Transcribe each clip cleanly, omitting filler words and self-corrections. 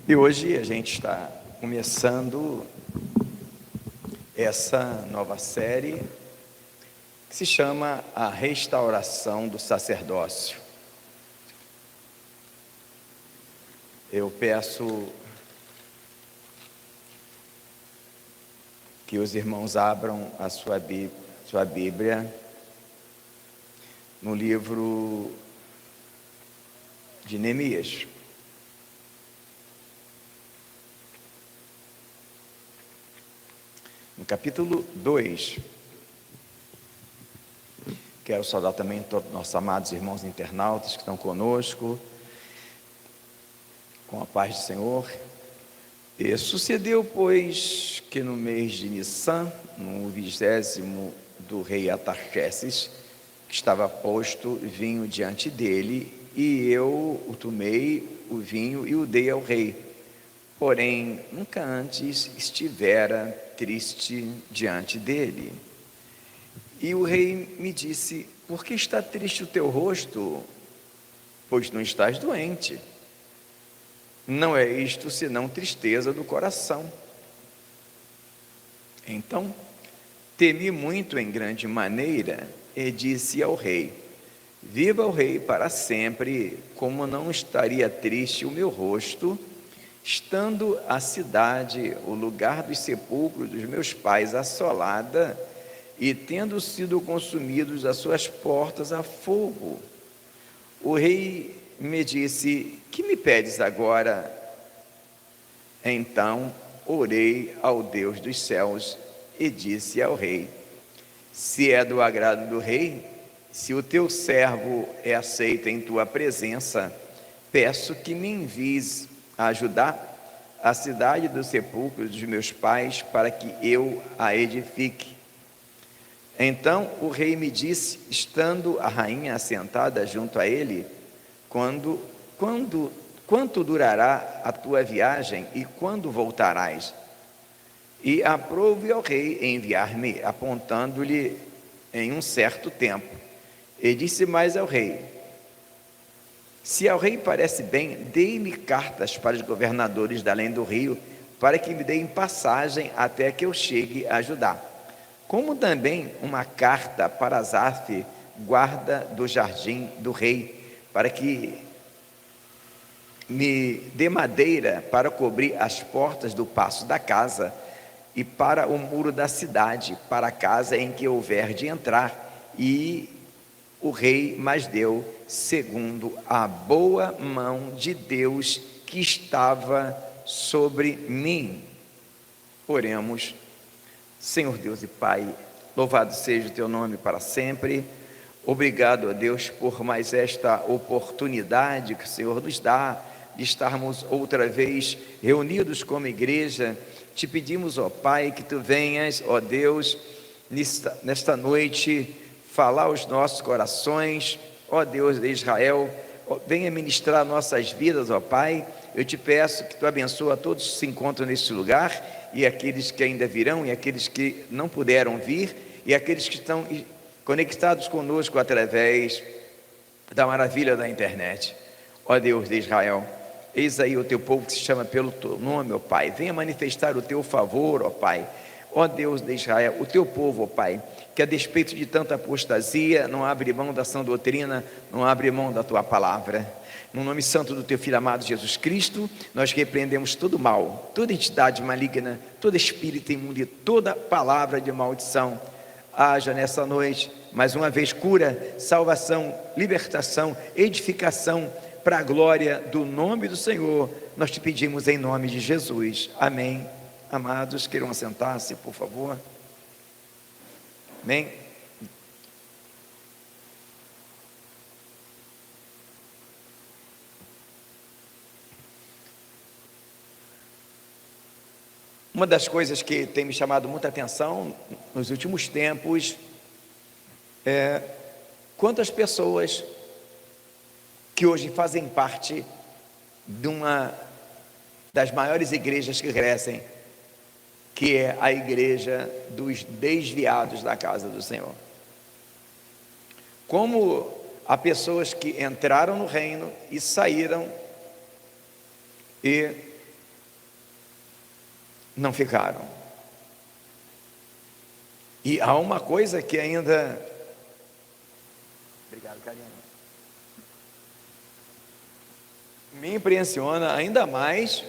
E hoje a gente está começando essa nova série que se chama A Restauração do Sacerdócio. Eu peço que os irmãos abram a sua Bíblia no livro de Neemias. No capítulo 2, quero saudar também todos os nossos amados irmãos internautas que estão conosco, com a paz do Senhor. E sucedeu, pois, que no mês de Nissan, no 20º do rei Artaxerxes, que estava posto vinho diante dele, e eu o tomei o vinho e o dei ao rei. Porém, nunca antes estivera triste diante dele. E o rei me disse: por que está triste o teu rosto? Pois não estás doente. Não é isto senão tristeza do coração. Então, temi muito em grande maneira e disse ao rei: viva o rei para sempre, como não estaria triste o meu rosto, estando a cidade, o lugar dos sepulcros dos meus pais, assolada, e tendo sido consumidos as suas portas a fogo. O rei me disse: que me pedes agora? Então orei ao Deus dos céus e disse ao rei: se é do agrado do rei, se o teu servo é aceito em tua presença, peço que me envies a ajudar a cidade dos sepulcros dos meus pais, para que eu a edifique. Então o rei me disse, estando a rainha assentada junto a ele: quanto durará a tua viagem e quando voltarás? E aprouve ao rei enviar-me, apontando-lhe em um certo tempo. E disse mais ao rei: se ao rei parece bem, dei-me cartas para os governadores da além do rio, para que me deem passagem até que eu chegue a Judá. Como também uma carta para Asaf, guarda do jardim do rei, para que me dê madeira para cobrir as portas do paço da casa e para o muro da cidade, para a casa em que houver de entrar. E o rei mais deu, segundo a boa mão de Deus que estava sobre mim. Oremos. Senhor Deus e Pai, louvado seja o teu nome para sempre. Obrigado a Deus por mais esta oportunidade que o Senhor nos dá de estarmos outra vez reunidos como igreja. Te pedimos, ó Pai, que tu venhas, ó Deus, nesta noite, falar aos nossos corações, ó Deus de Israel, venha ministrar nossas vidas, ó Pai. Eu te peço que tu abençoe a todos que se encontram neste lugar, e aqueles que ainda virão, e aqueles que não puderam vir, e aqueles que estão conectados conosco através da maravilha da internet. Ó Deus de Israel, eis aí o teu povo que se chama pelo teu nome, ó Pai. Venha manifestar o teu favor, ó Pai. Ó Deus de Israel, o teu povo, ó Pai, que a despeito de tanta apostasia, não abre mão da sã doutrina, não abre mão da tua palavra. No nome santo do teu Filho amado Jesus Cristo, nós repreendemos todo mal, toda entidade maligna, todo espírito imundo e toda palavra de maldição. Haja nessa noite, mais uma vez, cura, salvação, libertação, edificação, para a glória do nome do Senhor. Nós te pedimos em nome de Jesus. Amém. Amados, queiram assentar-se, por favor. Amém. Uma das coisas que tem me chamado muita atenção nos últimos tempos é quantas pessoas que hoje fazem parte de uma das maiores igrejas que crescem, que é a igreja dos desviados da casa do Senhor. Como há pessoas que entraram no reino e saíram, e não ficaram. E há uma coisa que ainda... Obrigado, Karina. Me impressiona ainda mais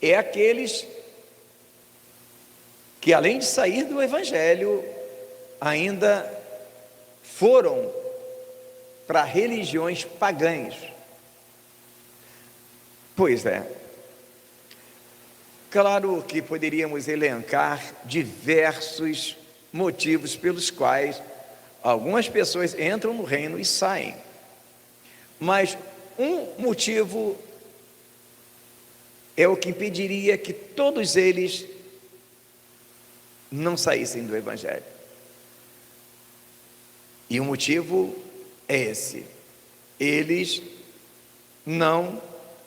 é aqueles que, além de sair do Evangelho, ainda foram para religiões pagãs. Pois é, claro que poderíamos elencar diversos motivos pelos quais algumas pessoas entram no reino e saem, mas um motivo é o que impediria que todos eles não saíssem do Evangelho. E o motivo é esse: eles não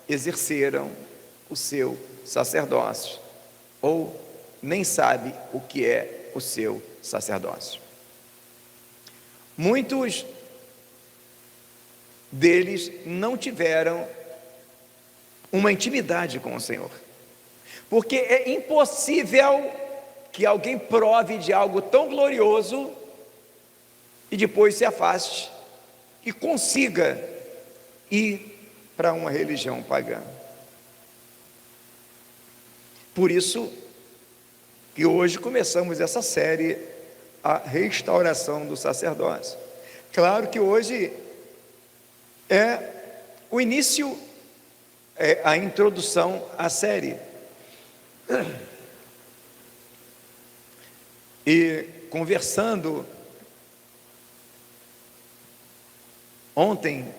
exerceram o seu sacerdócio, ou nem sabe o que é o seu sacerdócio. Muitos deles não tiveram uma intimidade com o Senhor, porque é impossível que alguém prove de algo tão glorioso e depois se afaste e consiga ir para uma religião pagã. Por isso que hoje começamos essa série, a restauração do sacerdócio. Claro que hoje é o início, é a introdução à série. E conversando ontem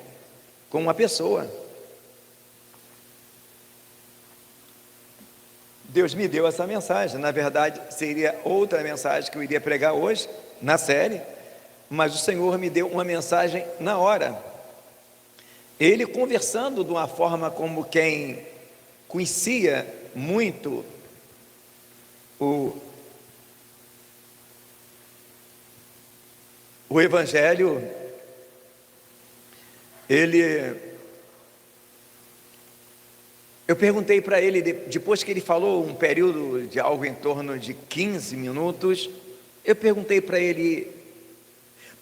com uma pessoa, Deus me deu essa mensagem. Na verdade, seria outra mensagem que eu iria pregar hoje, na série, mas o Senhor me deu uma mensagem na hora. Ele conversando de uma forma como quem conhecia muito o Evangelho, eu perguntei para ele, depois que ele falou um período de algo em torno de 15 minutos, eu perguntei para ele: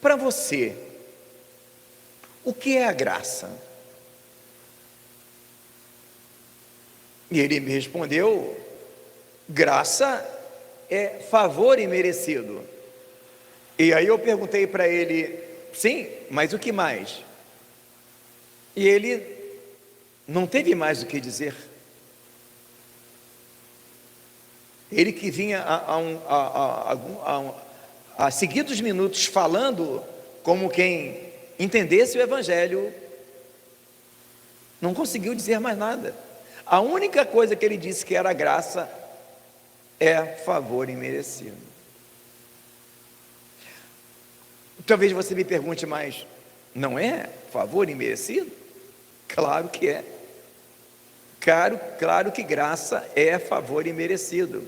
para você, o que é a graça? E ele me respondeu: graça é favor imerecido. E aí eu perguntei para ele: sim, mas o que mais? E ele não teve mais o que dizer. Ele que vinha a seguidos minutos falando como quem entendesse o Evangelho, não conseguiu dizer mais nada. A única coisa que ele disse que era graça é favor imerecido. Talvez você me pergunte, mas não é favor imerecido? Claro que é. Claro que graça é favor imerecido.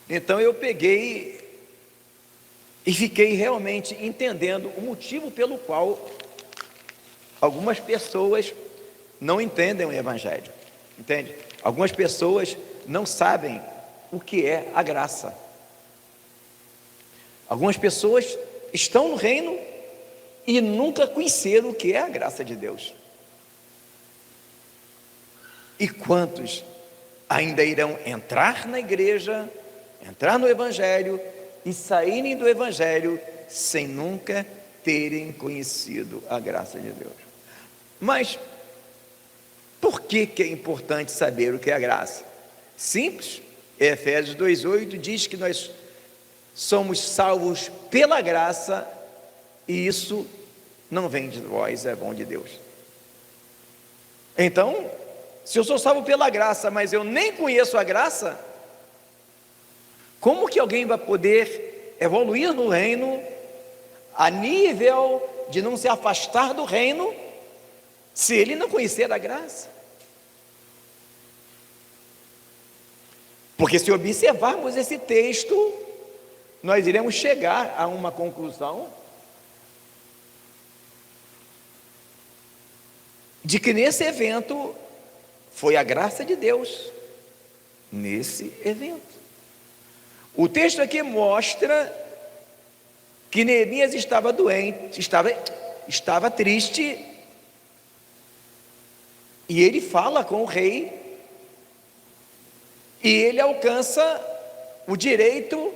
Então eu peguei e fiquei realmente entendendo o motivo pelo qual algumas pessoas não entendem o Evangelho, entende? Algumas pessoas não sabem o que é a graça. Algumas pessoas estão no reino e nunca conheceram o que é a graça de Deus. E quantos ainda irão entrar na igreja, entrar no Evangelho e saírem do Evangelho sem nunca terem conhecido a graça de Deus? Mas por que é importante saber o que é a graça? Simples. Efésios 2:8 diz que nós somos salvos pela graça, e isso não vem de vós, é dom de Deus. Então, se eu sou salvo pela graça, mas eu nem conheço a graça, como que alguém vai poder evoluir no reino a nível de não se afastar do reino, se ele não conhecer a graça? Porque se observarmos esse texto, nós iremos chegar a uma conclusão de que nesse evento foi a graça de Deus, nesse evento. O texto aqui mostra que Neemias estava doente, estava triste, e ele fala com o rei, e ele alcança o direito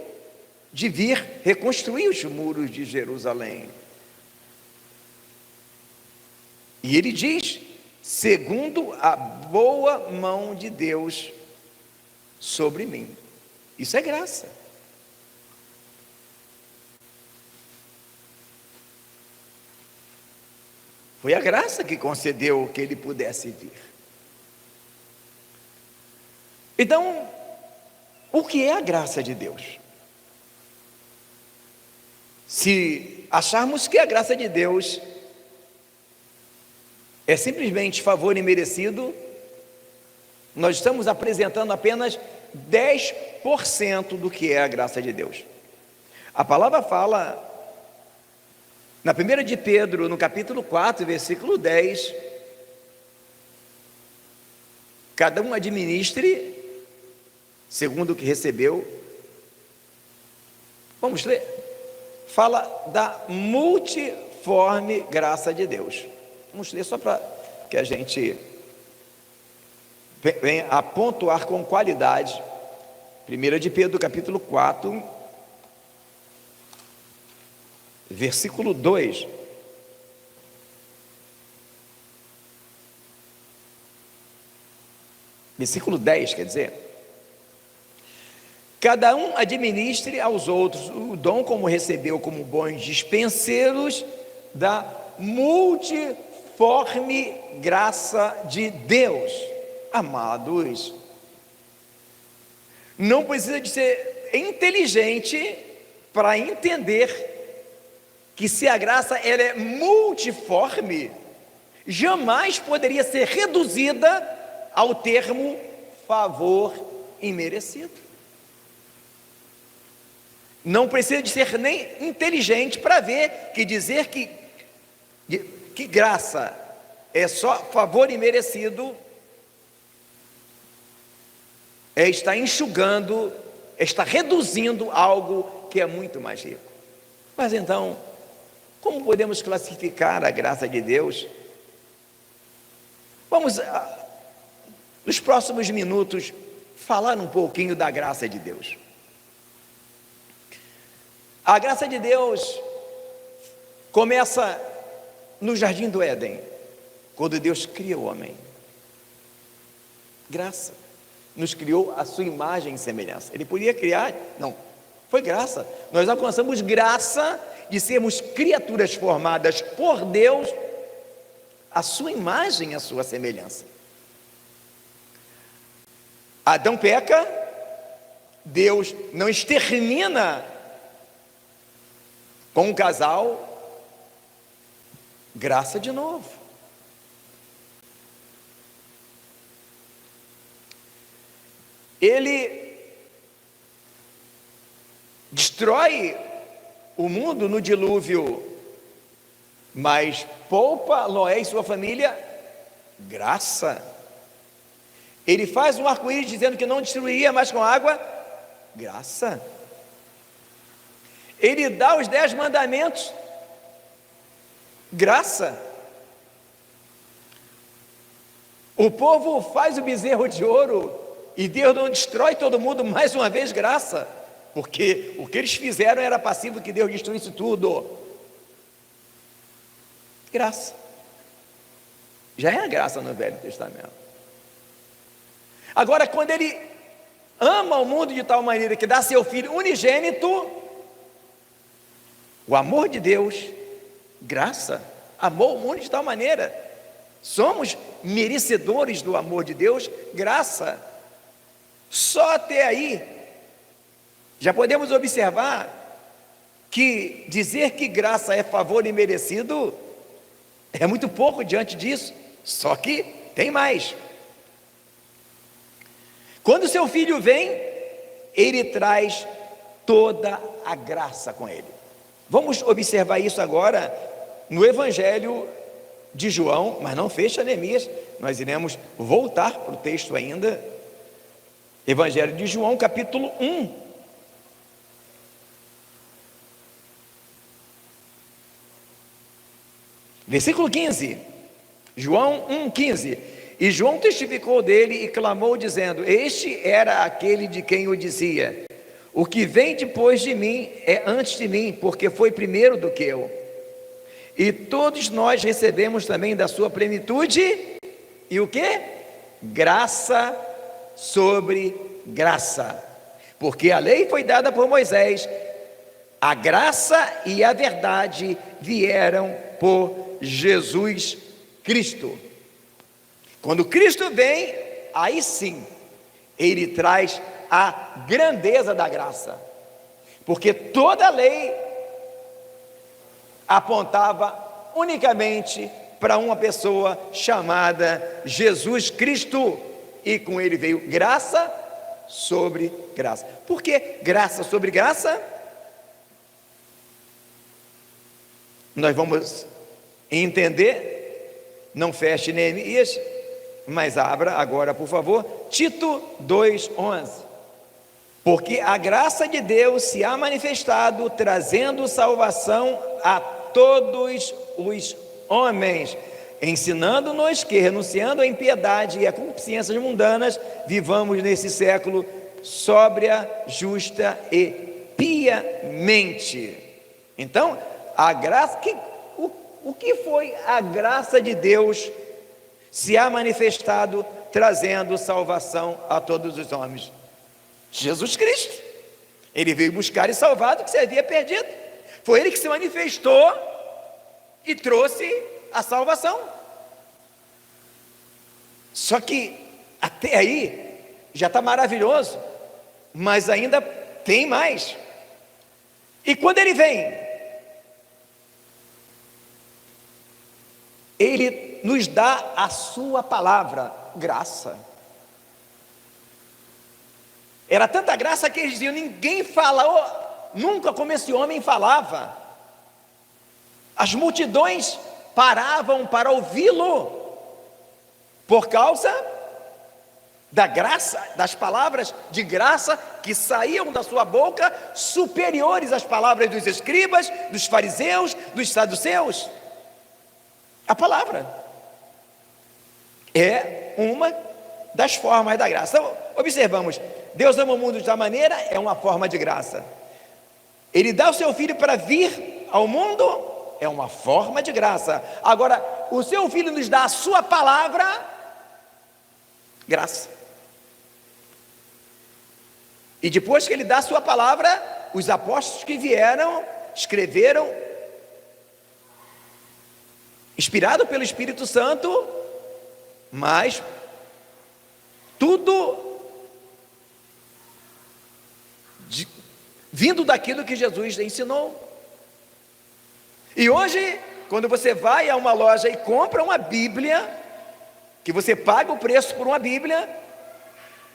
de vir reconstruir os muros de Jerusalém. E ele diz: segundo a boa mão de Deus sobre mim. Isso é graça. Foi a graça que concedeu que ele pudesse vir. Então, o que é a graça de Deus? Se acharmos que a graça de Deus é simplesmente favor imerecido, nós estamos apresentando apenas 10% do que é a graça de Deus. A palavra fala, na 1 de Pedro, no capítulo 4, versículo 10, cada um administre segundo o que recebeu. Vamos ler? Fala da multiforme graça de Deus. Vamos ler só para que a gente venha a pontuar com qualidade. 1 de Pedro, capítulo 4, versículo 2. Versículo 10, quer dizer: cada um administre aos outros o dom como recebeu, como bons dispenseiros da multiforme graça de Deus. Amados, não precisa de ser inteligente para entender que se a graça ela é multiforme, jamais poderia ser reduzida ao termo favor imerecido. Não precisa de ser nem inteligente para ver que dizer que graça é só favor imerecido está enxugando, está reduzindo algo que é muito mais rico. Mas então, como podemos classificar a graça de Deus? Vamos, nos próximos minutos, falar um pouquinho da graça de Deus. A graça de Deus começa no jardim do Éden, quando Deus cria o homem. Graça. Nos criou a sua imagem e semelhança. Ele podia criar? Não, foi graça. Nós alcançamos graça de sermos criaturas formadas por Deus, a sua imagem e a sua semelhança. Adão peca, Deus não extermina com um casal, graça de novo. Ele destrói o mundo no dilúvio, mas poupa Noé e sua família, graça. Ele faz um arco-íris dizendo que não destruiria mais com água, graça. Ele dá os 10 mandamentos, graça. O povo faz o bezerro de ouro e Deus não destrói todo mundo, mais uma vez, graça, porque o que eles fizeram era passivo que Deus destruísse tudo. Graça. Já é a graça no Velho Testamento. Agora, quando ele ama o mundo de tal maneira que dá seu Filho unigênito, o amor de Deus, graça, amou o mundo de tal maneira, somos merecedores do amor de Deus, graça. Só até aí, já podemos observar que dizer que graça é favor imerecido é muito pouco diante disso, só que tem mais. Quando seu filho vem, ele traz toda a graça com ele. Vamos observar isso agora no Evangelho de João, mas não fecha Neemias. Nós iremos voltar para o texto ainda. Evangelho de João, capítulo 1. Versículo 15. João 1,15. E João testificou dele e clamou dizendo: este era aquele de quem eu dizia: o que vem depois de mim é antes de mim, porque foi primeiro do que eu. E todos nós recebemos também da sua plenitude, e o que? Graça sobre graça. Porque a lei foi dada por Moisés, a graça e a verdade vieram por Jesus Cristo. Quando Cristo vem, aí sim, Ele traz a grandeza da graça. Porque toda a lei apontava unicamente para uma pessoa chamada Jesus Cristo, e com ele veio graça sobre graça. Por que graça sobre graça? Nós vamos entender. Não feche Neemias, mas abra agora, por favor, Tito 2,11. Porque a graça de Deus se há manifestado, trazendo salvação a todos os homens, ensinando-nos que, renunciando à impiedade e a concupiscências mundanas, vivamos nesse século sóbria, justa e piamente. Então, a graça, o que foi a graça de Deus se há manifestado, trazendo salvação a todos os homens? Jesus Cristo. Ele veio buscar e salvar o que se havia perdido. Foi Ele que se manifestou e trouxe a salvação. Só que até aí já está maravilhoso, mas ainda tem mais. E quando Ele vem, Ele nos dá a sua palavra, graça. Era tanta graça que eles diziam: ninguém fala, nunca como esse homem falava. As multidões paravam para ouvi-lo, por causa da graça, das palavras de graça que saíam da sua boca, superiores às palavras dos escribas, dos fariseus, dos saduceus. A palavra é uma das formas da graça. Então, observamos, Deus ama o mundo de uma maneira, é uma forma de graça. Ele dá o seu filho para vir ao mundo, é uma forma de graça. Agora, o seu filho nos dá a sua palavra, graça. E depois que ele dá a sua palavra, os apóstolos que vieram, escreveram, inspirado pelo Espírito Santo, mas tudo vindo daquilo que Jesus ensinou. E hoje, quando você vai a uma loja e compra uma Bíblia, que você paga o preço por uma Bíblia,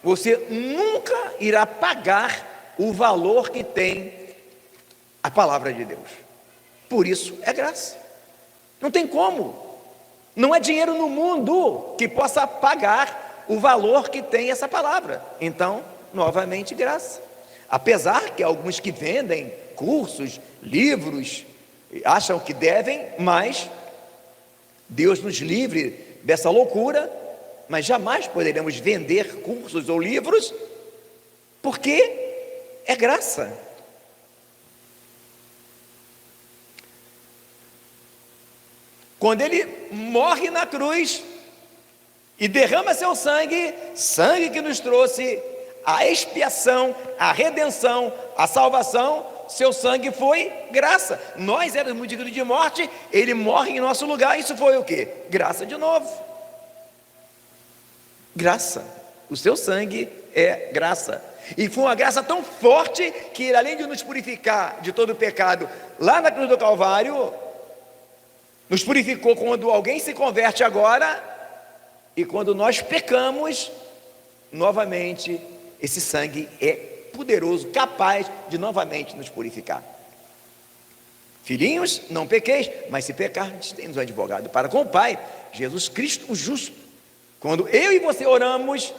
você nunca irá pagar o valor que tem a palavra de Deus. Por isso é graça. Não tem como. Não há dinheiro no mundo que possa pagar o valor que tem essa palavra. Então, novamente, graça. Apesar que alguns que vendem cursos, livros, acham que devem, mas Deus nos livre dessa loucura, mas jamais poderemos vender cursos ou livros, porque é graça. Quando Ele morre na cruz e derrama seu sangue, sangue que nos trouxe a expiação, a redenção, a salvação, seu sangue foi graça. Nós éramos dignos de morte, Ele morre em nosso lugar. Isso foi o quê? Graça de novo. Graça. O seu sangue é graça. E foi uma graça tão forte que Ele, além de nos purificar de todo o pecado lá na cruz do Calvário, nos purificou quando alguém se converte agora, e quando nós pecamos, novamente, esse sangue é poderoso, capaz de novamente nos purificar. Filhinhos, não pequeis, mas se pecardes, temos um advogado para com o Pai, Jesus Cristo, o justo. Quando eu e você oramos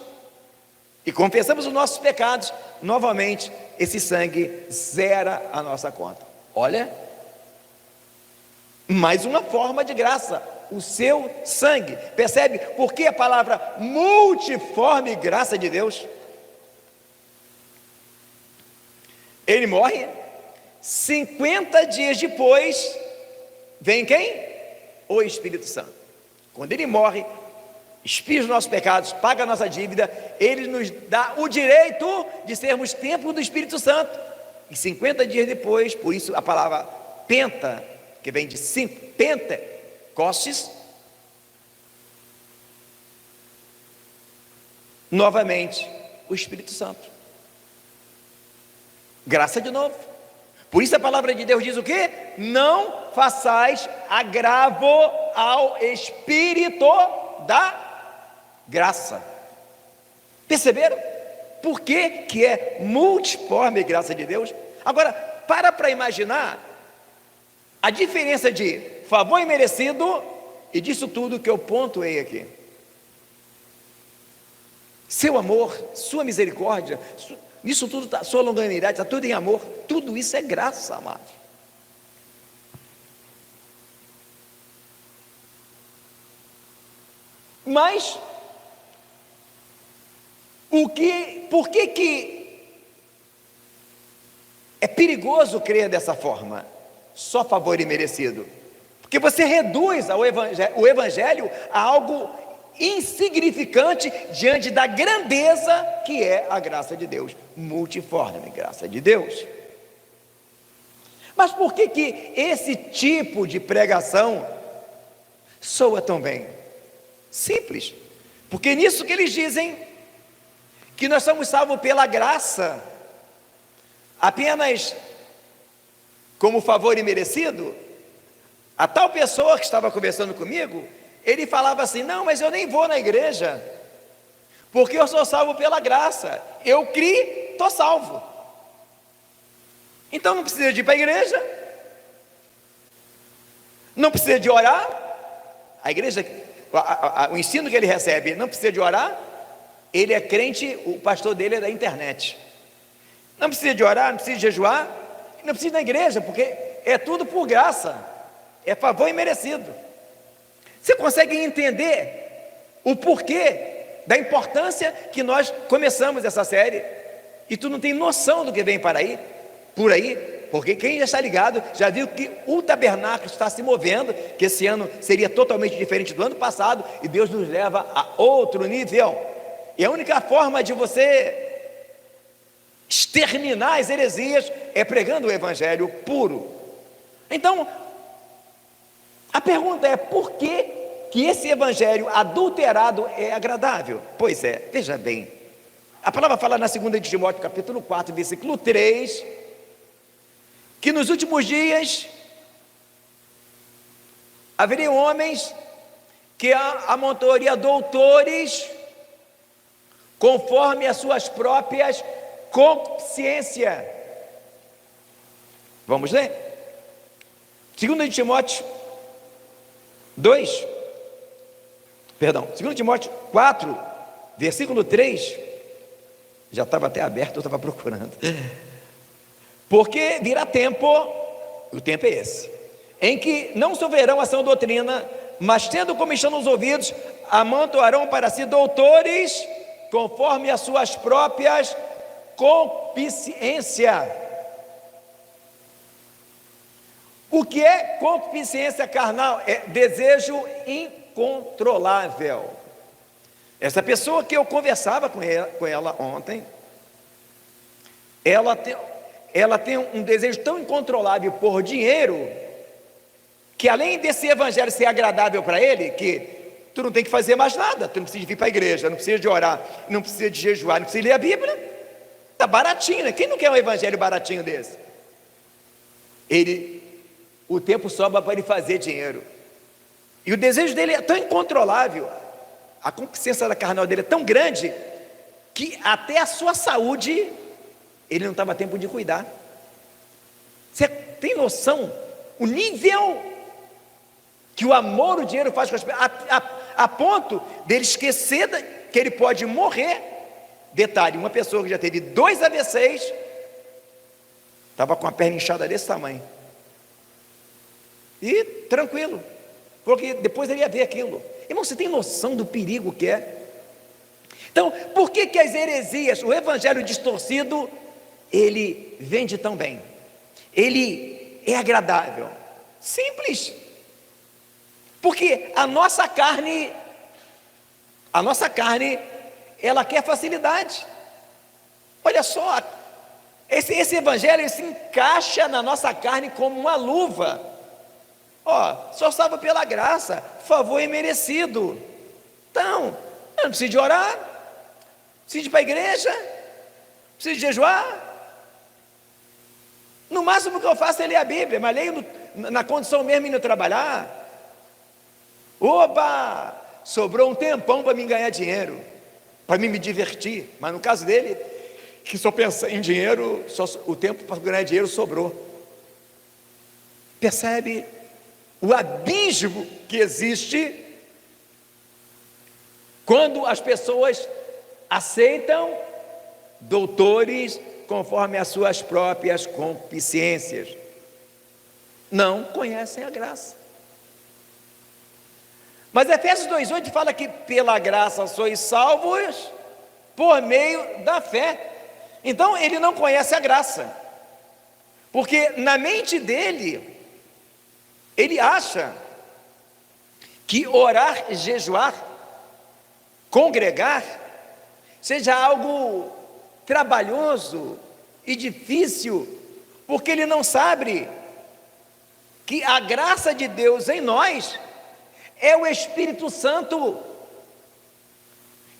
e confessamos os nossos pecados, novamente, esse sangue zera a nossa conta. Olha, mais uma forma de graça, o seu sangue. Percebe por que a palavra multiforme graça de Deus? Ele morre, 50 dias depois, vem quem? O Espírito Santo. Quando ele morre, expia os nossos pecados, paga a nossa dívida, ele nos dá o direito de sermos templo do Espírito Santo. E 50 dias depois, por isso a palavra penta, que vem de Pentecostes, novamente o Espírito Santo. Graça de novo. Por isso a palavra de Deus diz o quê? Não façais agravo ao Espírito da graça. Perceberam? Por que que é multiforme graça de Deus? Agora, para imaginar a diferença de favor imerecido e disso tudo que eu pontuei aqui. Seu amor, sua misericórdia, isso tudo, sua longanimidade, está tudo em amor. Tudo isso é graça, amado. Mas por que é perigoso crer dessa forma? Só favor imerecido. Porque você reduz o evangelho a algo insignificante diante da grandeza que é a graça de Deus, multiforme graça de Deus. Mas por que que esse tipo de pregação soa tão bem? Simples, porque nisso que eles dizem que nós somos salvos pela graça, apenas como favor imerecido. A tal pessoa que estava conversando comigo, ele falava assim: não, mas eu nem vou na igreja, porque eu sou salvo pela graça, eu criei, estou salvo, então não precisa de ir para a igreja, não precisa de orar, a igreja, o ensino que ele recebe, não precisa de orar, ele é crente, o pastor dele é da internet, não precisa de orar, não precisa de jejuar, não precisa ir na igreja, porque é tudo por graça, é favor imerecido. Você consegue entender o porquê da importância que nós começamos essa série? E tu não tem noção do que vem por aí, porque quem já está ligado, já viu que o tabernáculo está se movendo, que esse ano seria totalmente diferente do ano passado, e Deus nos leva a outro nível. E a única forma de você exterminar as heresias é pregando o evangelho puro. Então, a pergunta é: por que esse evangelho adulterado é agradável? Pois é, veja bem, a palavra fala na 2 de Timóteo capítulo 4, versículo 3, que nos últimos dias haveriam homens que amontariam doutores conforme as suas próprias consciências. Vamos ler? 2 de Timóteo 2 Timóteo 4, versículo 3, já estava até aberto, eu estava procurando. Porque virá tempo, o tempo é esse, em que não souberão a sã doutrina, mas tendo comichão nos ouvidos, amontoarão para si doutores, conforme as suas próprias concupiscências. O que é concupiscência carnal? É desejo incontrolável. Essa pessoa que eu conversava com ela ontem, ela tem um desejo tão incontrolável por dinheiro, que além desse evangelho ser agradável para ele, que tu não tem que fazer mais nada, tu não precisa vir para a igreja, não precisa de orar, não precisa de jejuar, não precisa ler a Bíblia, está baratinho, né? Quem não quer um evangelho baratinho desse? O tempo sobra para ele fazer dinheiro, e o desejo dele é tão incontrolável, a concupiscência da carnal dele é tão grande, que até a sua saúde ele não estava a tempo de cuidar. Você tem noção o nível que o amor, o dinheiro faz com as pessoas, a ponto dele esquecer que ele pode morrer. Detalhe, uma pessoa que já teve 2 AVCs, estava com a perna inchada desse tamanho, e tranquilo, porque depois ele ia ver aquilo. Irmão, você tem noção do perigo que é? Então, por que as heresias, o evangelho distorcido, ele vende tão bem? Ele é agradável? Simples. Porque a nossa carne, ela quer facilidade. Olha só, esse evangelho se encaixa na nossa carne como uma luva. Só salvo pela graça, favor imerecido. Então, eu não preciso de orar, preciso de ir para a igreja, preciso de jejuar. No máximo que eu faço é ler a Bíblia, mas leio na condição mesmo de trabalhar. Opa, sobrou um tempão para mim ganhar dinheiro, para mim me divertir. Mas no caso dele, que só pensa em dinheiro, só o tempo para ganhar dinheiro sobrou. Percebe o abismo que existe quando as pessoas aceitam doutores conforme as suas próprias concupiscências? Não conhecem a graça. Mas Efésios 2,8 fala que pela graça sois salvos por meio da fé. Então ele não conhece a graça, porque na mente dele, ele acha que orar, jejuar, congregar, seja algo trabalhoso e difícil, porque ele não sabe que a graça de Deus em nós é o Espírito Santo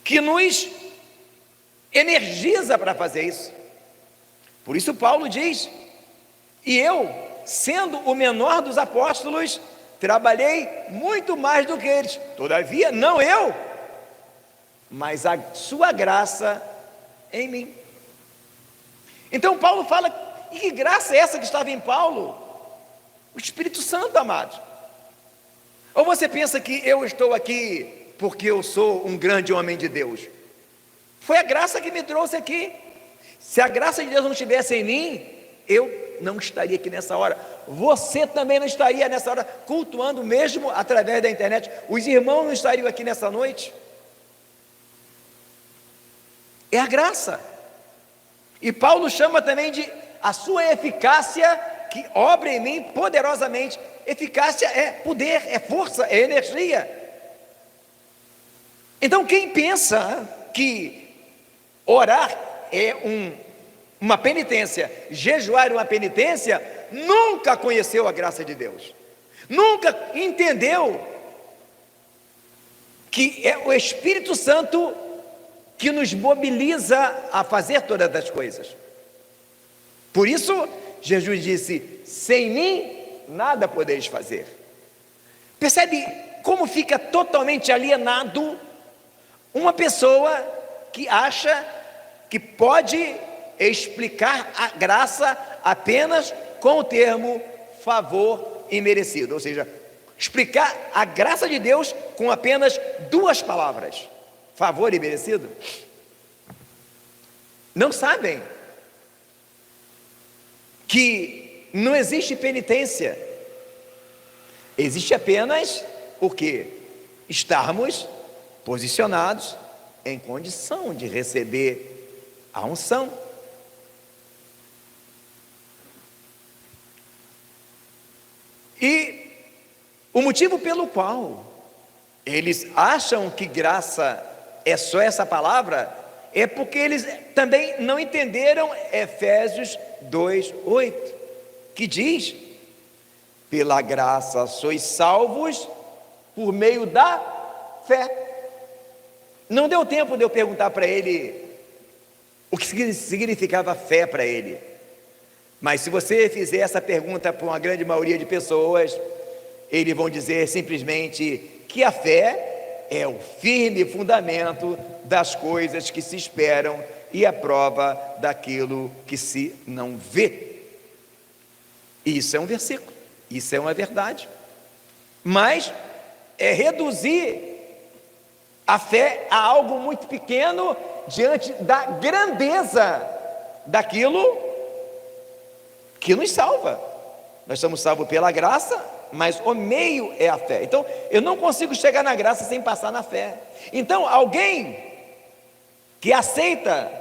que nos energiza para fazer isso. Por isso Paulo diz: e eu, sendo o menor dos apóstolos, trabalhei muito mais do que eles, todavia não eu, mas a sua graça em mim. Então Paulo fala, e que graça é essa que estava em Paulo? O Espírito Santo, amado. Ou você pensa que eu estou aqui porque eu sou um grande homem de Deus? Foi a graça que me trouxe aqui. Se a graça de Deus não estivesse em mim, eu não estaria aqui nessa hora. Você também não estaria nessa hora cultuando, mesmo através da internet. Os irmãos não estariam aqui nessa noite. É a graça. E Paulo chama também de a sua eficácia, que obra em mim poderosamente. Eficácia é poder, é força, é energia. Então quem pensa que orar é uma penitência, jejuar é uma penitência, nunca conheceu a graça de Deus, nunca entendeu que é o Espírito Santo que nos mobiliza a fazer todas as coisas. Por isso Jesus disse: sem mim nada podeis fazer. Percebe como fica totalmente alienado uma pessoa que acha que pode explicar a graça apenas com o termo favor imerecido, ou seja, explicar a graça de Deus com apenas 2 palavras: favor e merecido. Não sabem que não existe penitência, existe apenas o quê? Estarmos posicionados em condição de receber a unção. E o motivo pelo qual eles acham que graça é só essa palavra é porque eles também não entenderam Efésios 2:8, que diz: pela graça sois salvos por meio da fé. Não deu tempo de eu perguntar para ele o que significava fé para ele, mas se você fizer essa pergunta para uma grande maioria de pessoas, eles vão dizer simplesmente que a fé é o firme fundamento das coisas que se esperam e a prova daquilo que se não vê. Isso é um versículo, Isso é uma verdade. Mas é reduzir a fé a algo muito pequeno diante da grandeza daquilo que nos salva. Nós somos salvos pela graça, mas o meio é a fé. Então, eu não consigo chegar na graça sem passar na fé. Então, alguém que aceita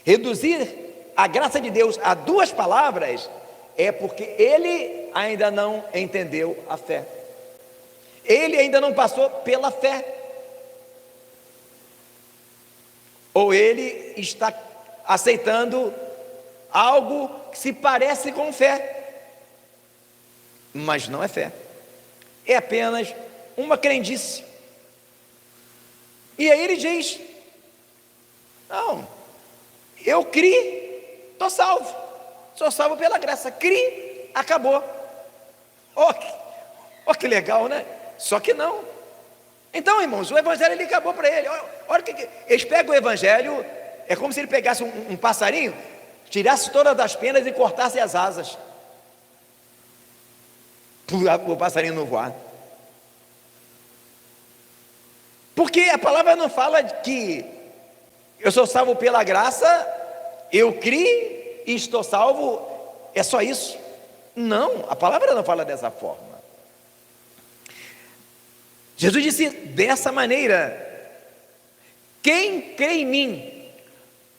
reduzir a graça de Deus a 2 palavras, é porque ele ainda não entendeu a fé. Ele ainda não passou pela fé. Ou ele está aceitando algo que se parece com fé, mas não é fé. É apenas uma crendice. E aí ele diz: não, eu criei, estou salvo, sou salvo pela graça, criei, acabou. Oh, que legal, né? Só que não. Então, irmãos, o evangelho ele acabou para ele. Olha que eles pegam o evangelho, é como se ele pegasse um passarinho, tirasse todas as penas e cortasse as asas, o passarinho não voar. Porque a palavra não fala que eu sou salvo pela graça, eu criei e estou salvo, é só isso. Não, a palavra não fala dessa forma. Jesus disse dessa maneira: quem crê em mim,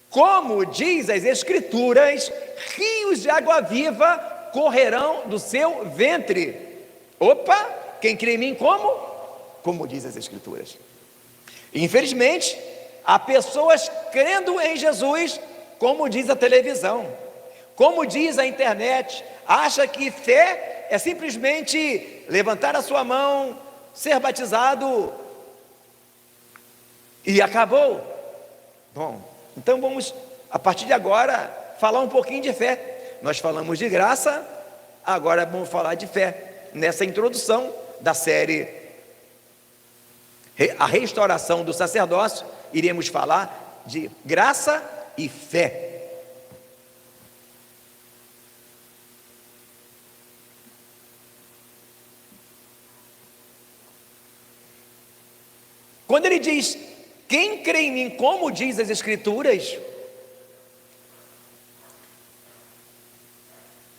como diz as Escrituras, rios de água viva correrão do seu ventre. Opa, quem crê em mim como? Como diz as Escrituras. Infelizmente, há pessoas crendo em Jesus, como diz a televisão, como diz a internet, acha que fé é simplesmente levantar a sua mão, ser batizado e acabou. Bom, então vamos, a partir de agora, falar um pouquinho de fé. Nós falamos de graça, agora vamos falar de fé. Nessa introdução da série A Restauração do Sacerdócio, iremos falar de graça e fé. Quando ele diz, quem crê em mim, como diz as Escrituras,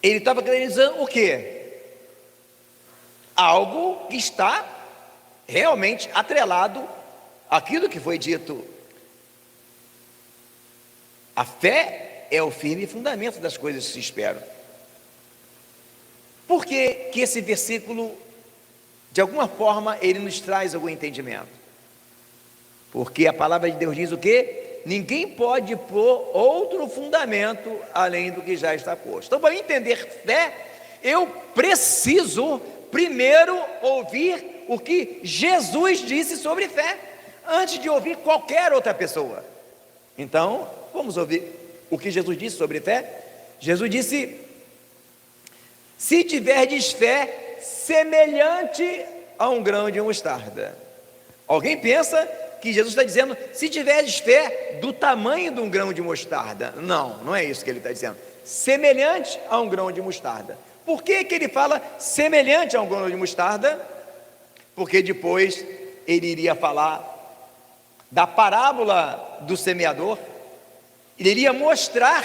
ele estava querendo dizer o quê? Algo que está realmente atrelado àquilo que foi dito. A fé é o firme fundamento das coisas que se esperam. Por que esse versículo, de alguma forma, ele nos traz algum entendimento? Porque a palavra de Deus diz o quê? Ninguém pode pôr outro fundamento além do que já está posto. Então, para entender fé, eu preciso primeiro ouvir o que Jesus disse sobre fé, antes de ouvir qualquer outra pessoa. Então, vamos ouvir o que Jesus disse sobre fé. Jesus disse: se tiverdes fé semelhante a um grão de mostarda. Alguém pensa que Jesus está dizendo, se tiveres fé do tamanho de um grão de mostarda. Não, não é isso que ele está dizendo. Semelhante a um grão de mostarda. Por que ele fala semelhante a um grão de mostarda? Porque depois ele iria falar da parábola do semeador. Ele iria mostrar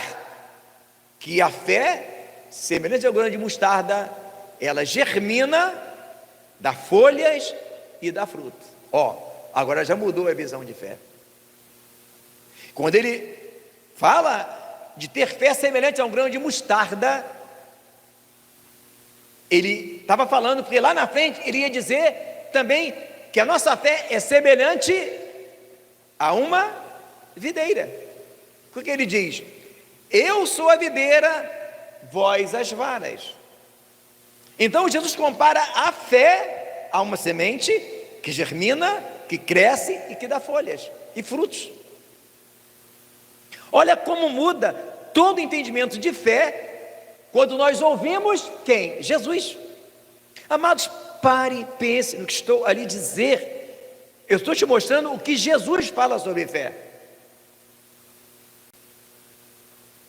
que a fé, semelhante ao grão de mostarda, ela germina, dá folhas e dá fruto. Agora já mudou a visão de fé. Quando ele fala de ter fé semelhante a um grão de mostarda, ele estava falando, porque lá na frente ele ia dizer também que a nossa fé é semelhante a uma videira. Porque ele diz, eu sou a videira, vós as varas. Então Jesus compara a fé a uma semente que germina, que cresce e que dá folhas e frutos. Olha como muda todo o entendimento de fé quando nós ouvimos quem? Jesus. Amados, pare e pense no que estou ali dizer. Eu estou te mostrando o que Jesus fala sobre fé.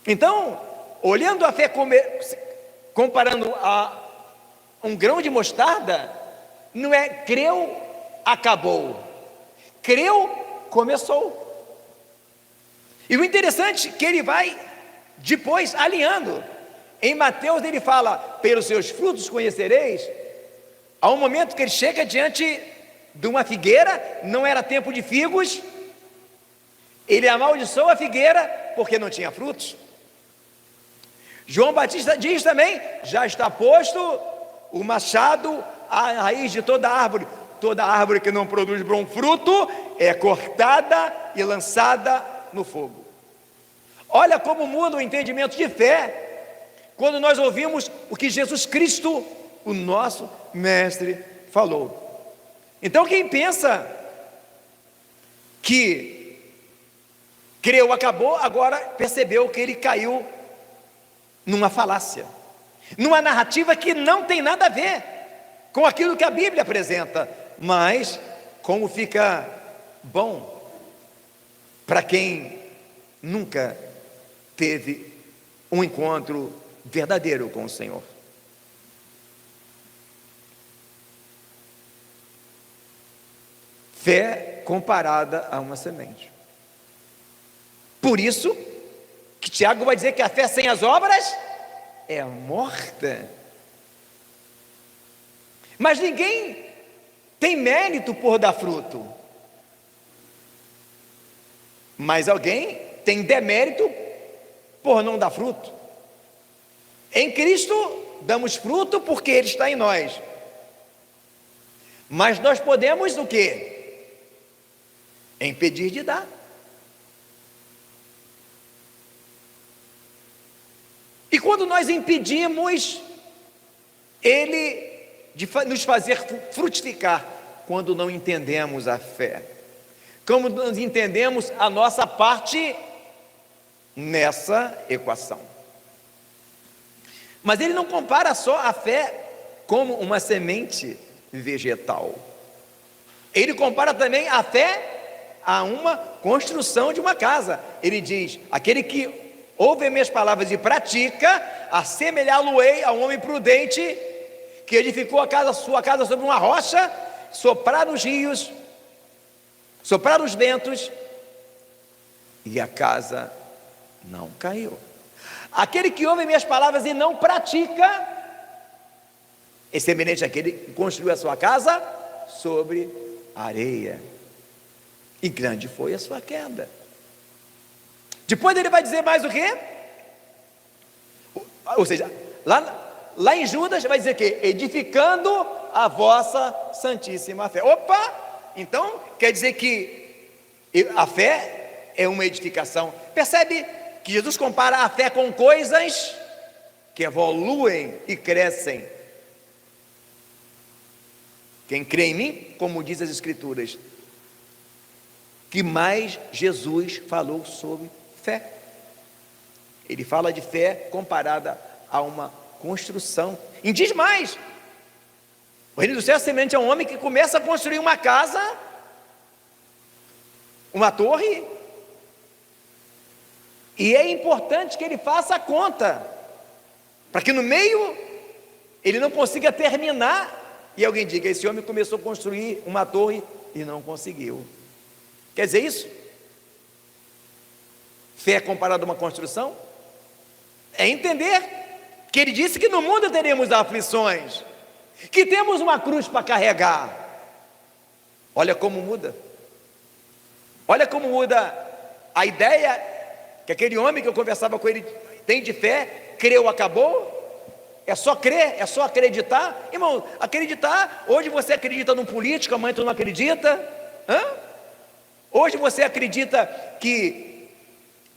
Então, olhando a fé, comparando um grão de mostarda não é creu, acabou. Creu, começou. E o interessante é que ele vai depois alinhando. Em Mateus ele fala, pelos seus frutos conhecereis. Há um momento que ele chega diante de uma figueira, não era tempo de figos, ele amaldiçoou a figueira porque não tinha frutos. João Batista diz também, já está posto o machado à raiz de toda árvore que não produz bom fruto é cortada e lançada no fogo. Olha como muda o entendimento de fé quando nós ouvimos o que Jesus Cristo, o nosso mestre, falou. Então quem pensa que creu, acabou, agora percebeu que ele caiu numa falácia, numa narrativa que não tem nada a ver com aquilo que a Bíblia apresenta. Mas como fica bom para quem nunca teve um encontro verdadeiro com o Senhor. Fé comparada a uma semente. Por isso que Tiago vai dizer que a fé sem as obras é morta. Mas ninguém tem mérito por dar fruto. Mas alguém tem demérito por não dar fruto. Em Cristo damos fruto porque Ele está em nós. Mas nós podemos o quê? Impedir de dar. E quando nós impedimos Ele de nos fazer frutificar, quando não entendemos a fé, como nós entendemos a nossa parte nessa equação. Mas ele não compara só a fé como uma semente vegetal. Ele compara também a fé a uma construção de uma casa. Ele diz, aquele que ouve as minhas palavras e pratica, assemelhá-lo-ei a um homem prudente, que edificou sua casa sobre uma rocha, sopraram os rios, sopraram os ventos, e a casa não caiu. Aquele que ouve minhas palavras e não pratica, é semelhante àquele que construiu a sua casa sobre areia, e grande foi a sua queda. Depois ele vai dizer mais o quê? Ou seja, lá em Judas vai dizer que edificando a vossa santíssima fé. Opa! Então quer dizer que a fé é uma edificação. Percebe que Jesus compara a fé com coisas que evoluem e crescem. Quem crê em mim, como diz as Escrituras, que mais Jesus falou sobre fé. Ele fala de fé comparada a uma construção. E diz mais: o reino do céu é semelhante a um homem que começa a construir uma casa, uma torre, e é importante que ele faça a conta, para que no meio ele não consiga terminar, e alguém diga, esse homem começou a construir uma torre e não conseguiu. Quer dizer isso? Fé comparada a uma construção? É entender que ele disse que no mundo teremos aflições, que temos uma cruz para carregar. Olha como muda. Olha como muda a ideia que aquele homem que eu conversava com ele tem de fé. Creu, acabou. É só crer, é só acreditar. Irmão, acreditar, hoje você acredita num político, amanhã tu não acredita. Hoje você acredita que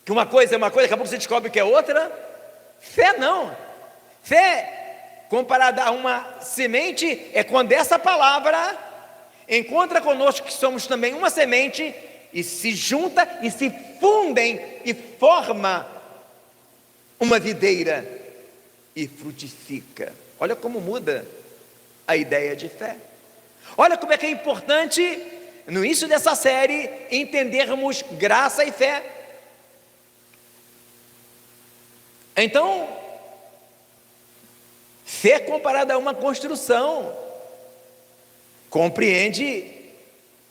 uma coisa é uma coisa, daqui a pouco você descobre que é outra. Fé não. Fé comparada a uma semente é quando essa palavra encontra conosco, que somos também uma semente, e se junta e se fundem e forma uma videira e frutifica. Olha como muda a ideia de fé. Olha como é que é importante no início dessa série entendermos graça e fé. Então, Fé comparada a uma construção compreende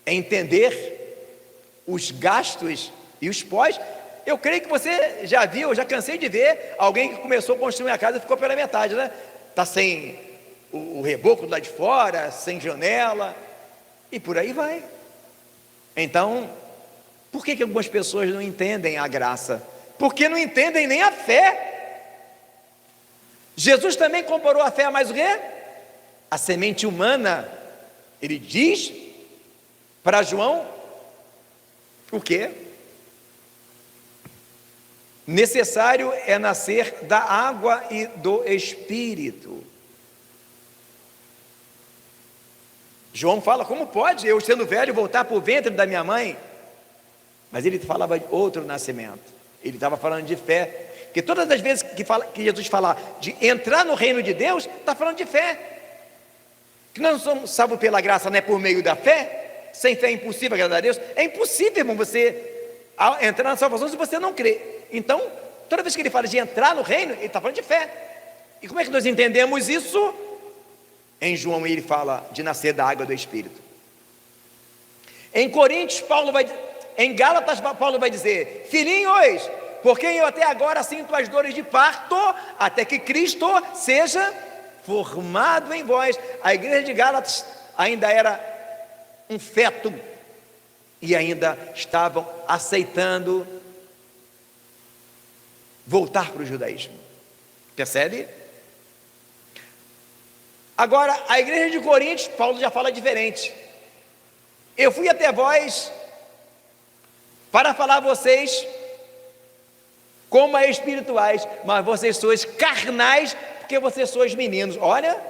entender os gastos e os pós. Eu creio que você já viu, eu já cansei de ver alguém que começou a construir uma casa e ficou pela metade, né? Está sem o reboco lá de fora, sem janela, e por aí vai. Então, por que algumas pessoas não entendem a graça? Porque não entendem nem a fé. Jesus também comparou a fé a mais o quê? A semente humana. Ele diz para João o quê? Necessário é nascer da água e do Espírito. João fala, como pode eu, sendo velho, voltar para o ventre da minha mãe? Mas ele falava de outro nascimento. Ele estava falando de fé. Porque todas as vezes que Jesus fala de entrar no reino de Deus, está falando de fé. Que nós não somos salvos pela graça, não é por meio da fé? Sem fé é impossível agradar a Deus. É impossível, irmão, você entrar na salvação se você não crê. Então, toda vez que ele fala de entrar no reino, ele está falando de fé. E como é que nós entendemos isso? Em João ele fala de nascer da água do Espírito. Em Coríntios, em Gálatas, Paulo vai dizer: filhinhos, por quem eu até agora sinto as dores de parto, até que Cristo seja formado em vós. A igreja de Gálatas ainda era um feto e ainda estavam aceitando voltar para o judaísmo. Percebe? Agora, a igreja de Coríntios, Paulo já fala diferente. Eu fui até vós para falar a vocês como a espirituais, mas vocês sois carnais, porque vocês sois meninos. Olha,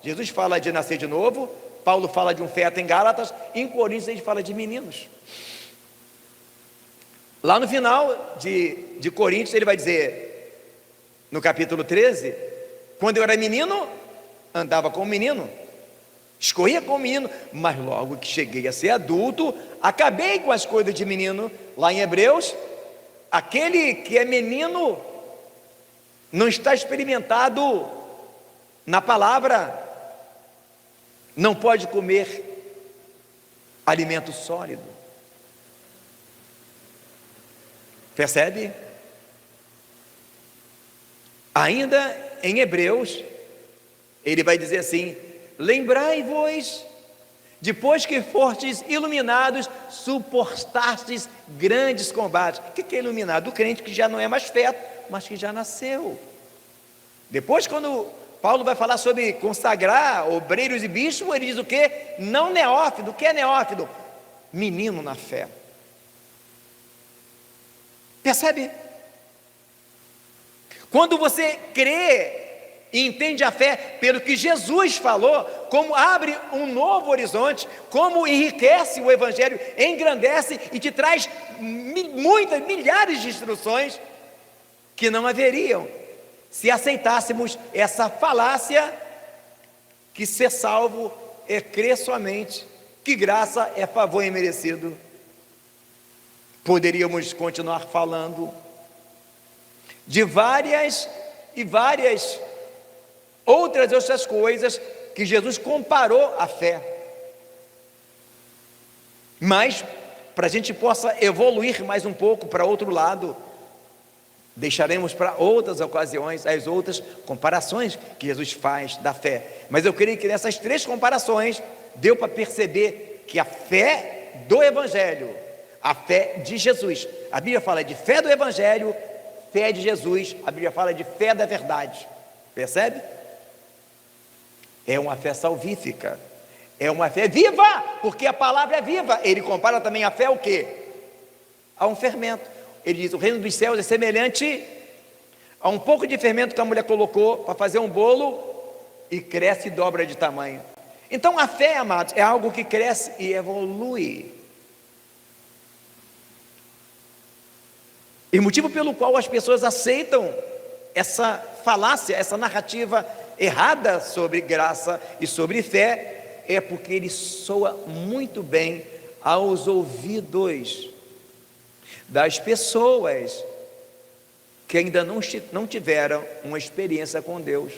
Jesus fala de nascer de novo, Paulo fala de um feto em Gálatas, em Coríntios ele fala de meninos. Lá no final de Coríntios ele vai dizer, no capítulo 13, quando eu era menino, andava como menino, escorria como menino, mas logo que cheguei a ser adulto, acabei com as coisas de menino. Lá em Hebreus, aquele que é menino não está experimentado na palavra, não pode comer alimento sólido. Percebe? Ainda em Hebreus, ele vai dizer assim: lembrai-vos, depois que fostes iluminados, suportastes grandes combates. O que é iluminado? O crente que já não é mais feto, mas que já nasceu. Depois, quando Paulo vai falar sobre consagrar obreiros e bispos, ele diz o quê? Não neófito. O que é neófito? Menino na fé. Percebe? Quando você crê e entende a fé pelo que Jesus falou, como abre um novo horizonte, como enriquece o Evangelho, engrandece e te traz milhares de instruções que não haveriam se aceitássemos essa falácia que ser salvo é crer somente, que graça é favor imerecido. Poderíamos continuar falando de várias outras coisas que Jesus comparou à fé, mas para a gente possa evoluir mais um pouco para outro lado, deixaremos para outras ocasiões as outras comparações que Jesus faz da fé. Mas eu creio que nessas três comparações deu para perceber que a fé do Evangelho, a fé de Jesus, a Bíblia fala de fé do Evangelho, fé de Jesus, a Bíblia fala de fé da verdade. Percebe? É uma fé salvífica, é uma fé viva, porque a palavra é viva. Ele compara também a fé ao quê? A um fermento. Ele diz: o reino dos céus é semelhante a um pouco de fermento que a mulher colocou para fazer um bolo e cresce e dobra de tamanho. Então a fé, amados, é algo que cresce e evolui. E o motivo pelo qual as pessoas aceitam essa falácia, essa narrativa errada sobre graça e sobre fé, é porque ele soa muito bem aos ouvidos das pessoas que ainda não tiveram uma experiência com Deus.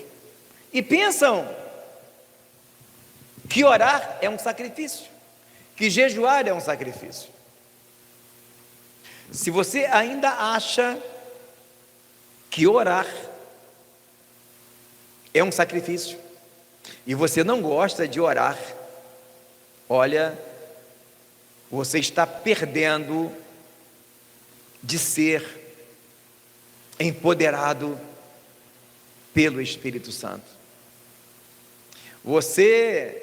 e pensam que orar é um sacrifício, que jejuar é um sacrifício. Se você ainda acha que orar é um sacrifício e você não gosta de orar, olha, você está perdendo de ser empoderado pelo Espírito Santo. Você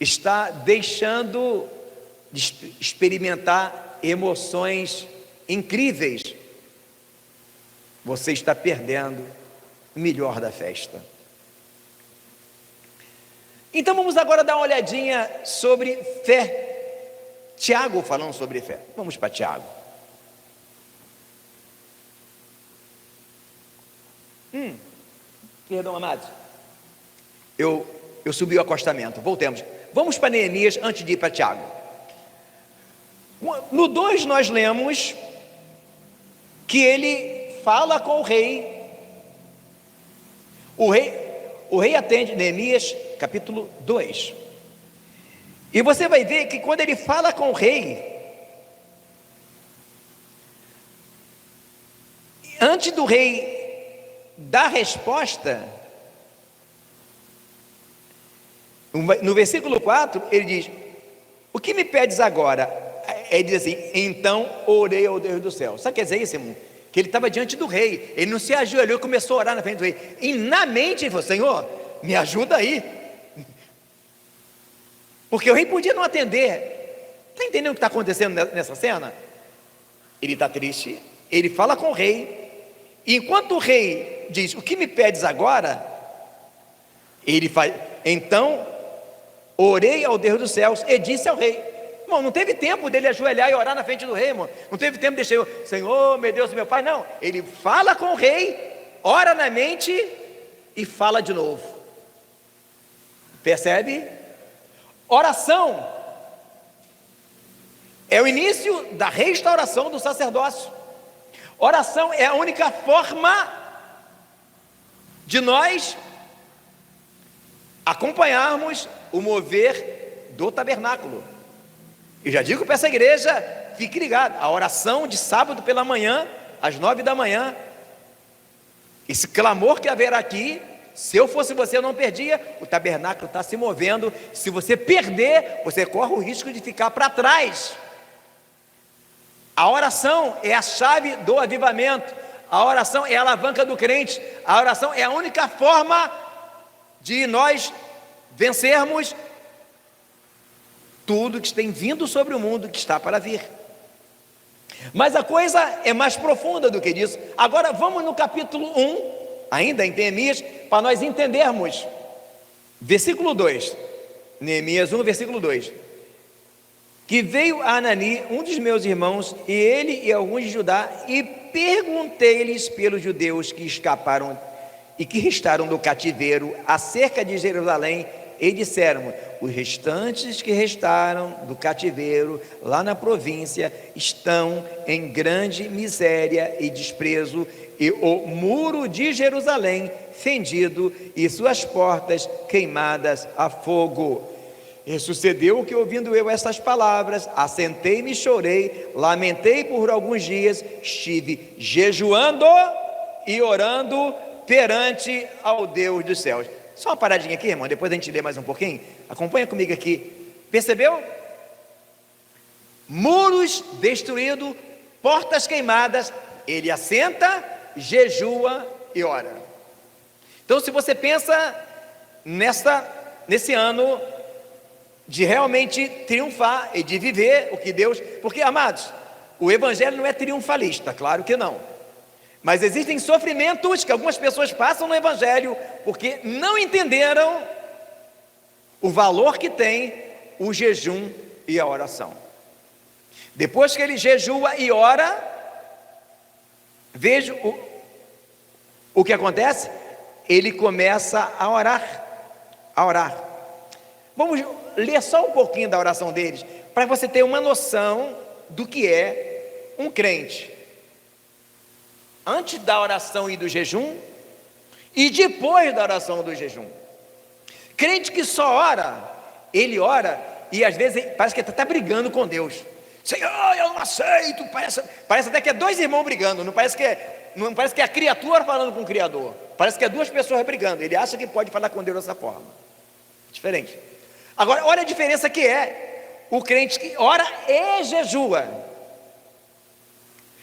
está deixando de experimentar emoções incríveis. Você está perdendo o melhor da festa. Então vamos agora dar uma olhadinha sobre fé. Tiago falando sobre fé. Vamos para Tiago. Perdão, amados. Eu subi o acostamento. Voltemos. Vamos para Neemias antes de ir para Tiago. No 2 nós lemos que ele fala com o rei. O rei atende, Neemias capítulo 2. E você vai ver que quando ele fala com o rei, antes do rei dar resposta, no versículo 4, ele diz: o que me pedes agora? Ele diz assim: então orei ao Deus do céu. Sabe o que quer dizer isso, irmão? Que ele estava diante do rei, ele não se ajoelhou e começou a orar na frente do rei, e na mente ele falou: Senhor, me ajuda aí, porque o rei podia não atender. Está entendendo o que está acontecendo nessa cena? Ele está triste, ele fala com o rei, e enquanto o rei diz: o que me pedes agora? Ele faz: então orei ao Deus dos céus e disse ao rei. Irmão, não teve tempo dele ajoelhar e orar na frente do rei, irmão. Não teve tempo de deixar, Senhor, meu Deus, meu Pai. Não, ele fala com o rei, ora na mente e fala de novo. Percebe? Oração é o início da restauração do sacerdócio. Oração é a única forma de nós acompanharmos o mover do tabernáculo. Eu já digo para essa igreja, fique ligado, a oração de sábado pela manhã, às 9 da manhã, esse clamor que haverá aqui, se eu fosse você eu não perdia, o tabernáculo está se movendo, se você perder, você corre o risco de ficar para trás. A oração é a chave do avivamento, a oração é a alavanca do crente, a oração é a única forma de nós vencermos tudo que tem vindo sobre o mundo que está para vir. Mas a coisa é mais profunda do que isso. Agora vamos no capítulo 1, ainda em Neemias, para nós entendermos. Versículo 2, Neemias 1, versículo 2. Que veio a Anani, um dos meus irmãos, e ele e alguns de Judá, e perguntei-lhes pelos judeus que escaparam e que restaram do cativeiro acerca de Jerusalém, e disseram: os restantes que restaram do cativeiro lá na província estão em grande miséria e desprezo, e o muro de Jerusalém fendido e suas portas queimadas a fogo. E sucedeu que, ouvindo eu estas palavras, assentei-me e chorei, lamentei por alguns dias, estive jejuando e orando perante ao Deus dos céus. Só uma paradinha aqui, irmão, depois a gente lê mais um pouquinho. Acompanha comigo aqui. Percebeu? Muros destruídos, portas queimadas, ele assenta, jejua e ora. Então, se você pensa nesse ano de realmente triunfar e de viver o que Deus... Porque, amados, o evangelho não é triunfalista, claro que não. Mas existem sofrimentos que algumas pessoas passam no evangelho porque não entenderam o valor que tem o jejum e a oração. Depois que ele jejua e ora, veja o que acontece. Ele começa a orar. Vamos ler só um pouquinho da oração deles, para você ter uma noção do que é um crente. Antes da oração e do jejum, e depois da oração do jejum. Crente que só ora, ele ora e às vezes parece que ele está brigando com Deus. Senhor, eu não aceito. Parece até que é dois irmãos brigando, não parece que é a criatura falando com o Criador. Parece que é duas pessoas brigando. Ele acha que pode falar com Deus dessa forma. Diferente. Agora, olha a diferença que é o crente que ora e jejua.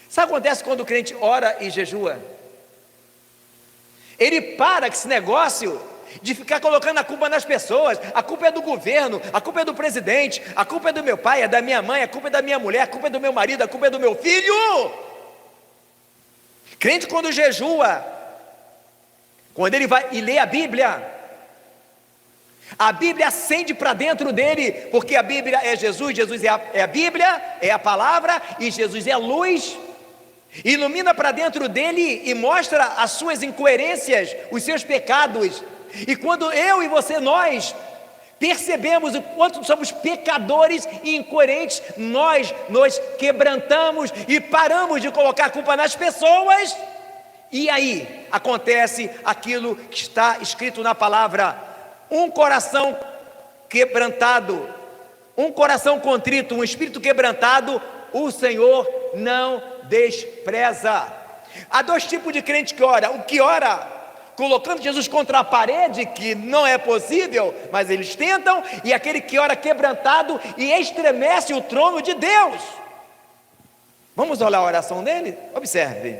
Sabe o que acontece quando o crente ora e jejua? Ele para com esse negócio de ficar colocando a culpa nas pessoas. A culpa é do governo, a culpa é do presidente, a culpa é do meu pai, é da minha mãe, a culpa é da minha mulher, a culpa é do meu marido, a culpa é do meu filho. Crente quando jejua, quando ele vai e lê a Bíblia acende para dentro dele, porque a Bíblia é Jesus, Jesus é a Bíblia, é a palavra, e Jesus é a luz, ilumina para dentro dele e mostra as suas incoerências, os seus pecados. E quando eu e você, nós percebemos o quanto somos pecadores e incoerentes, nós nos quebrantamos e paramos de colocar a culpa nas pessoas, e aí acontece aquilo que está escrito na palavra: um coração quebrantado, um coração contrito, um espírito quebrantado, o Senhor não despreza. Há dois tipos de crente que ora: o que ora colocando Jesus contra a parede, que não é possível, mas eles tentam, e aquele que ora quebrantado e estremece o trono de Deus. Vamos olhar a oração dele? Observe.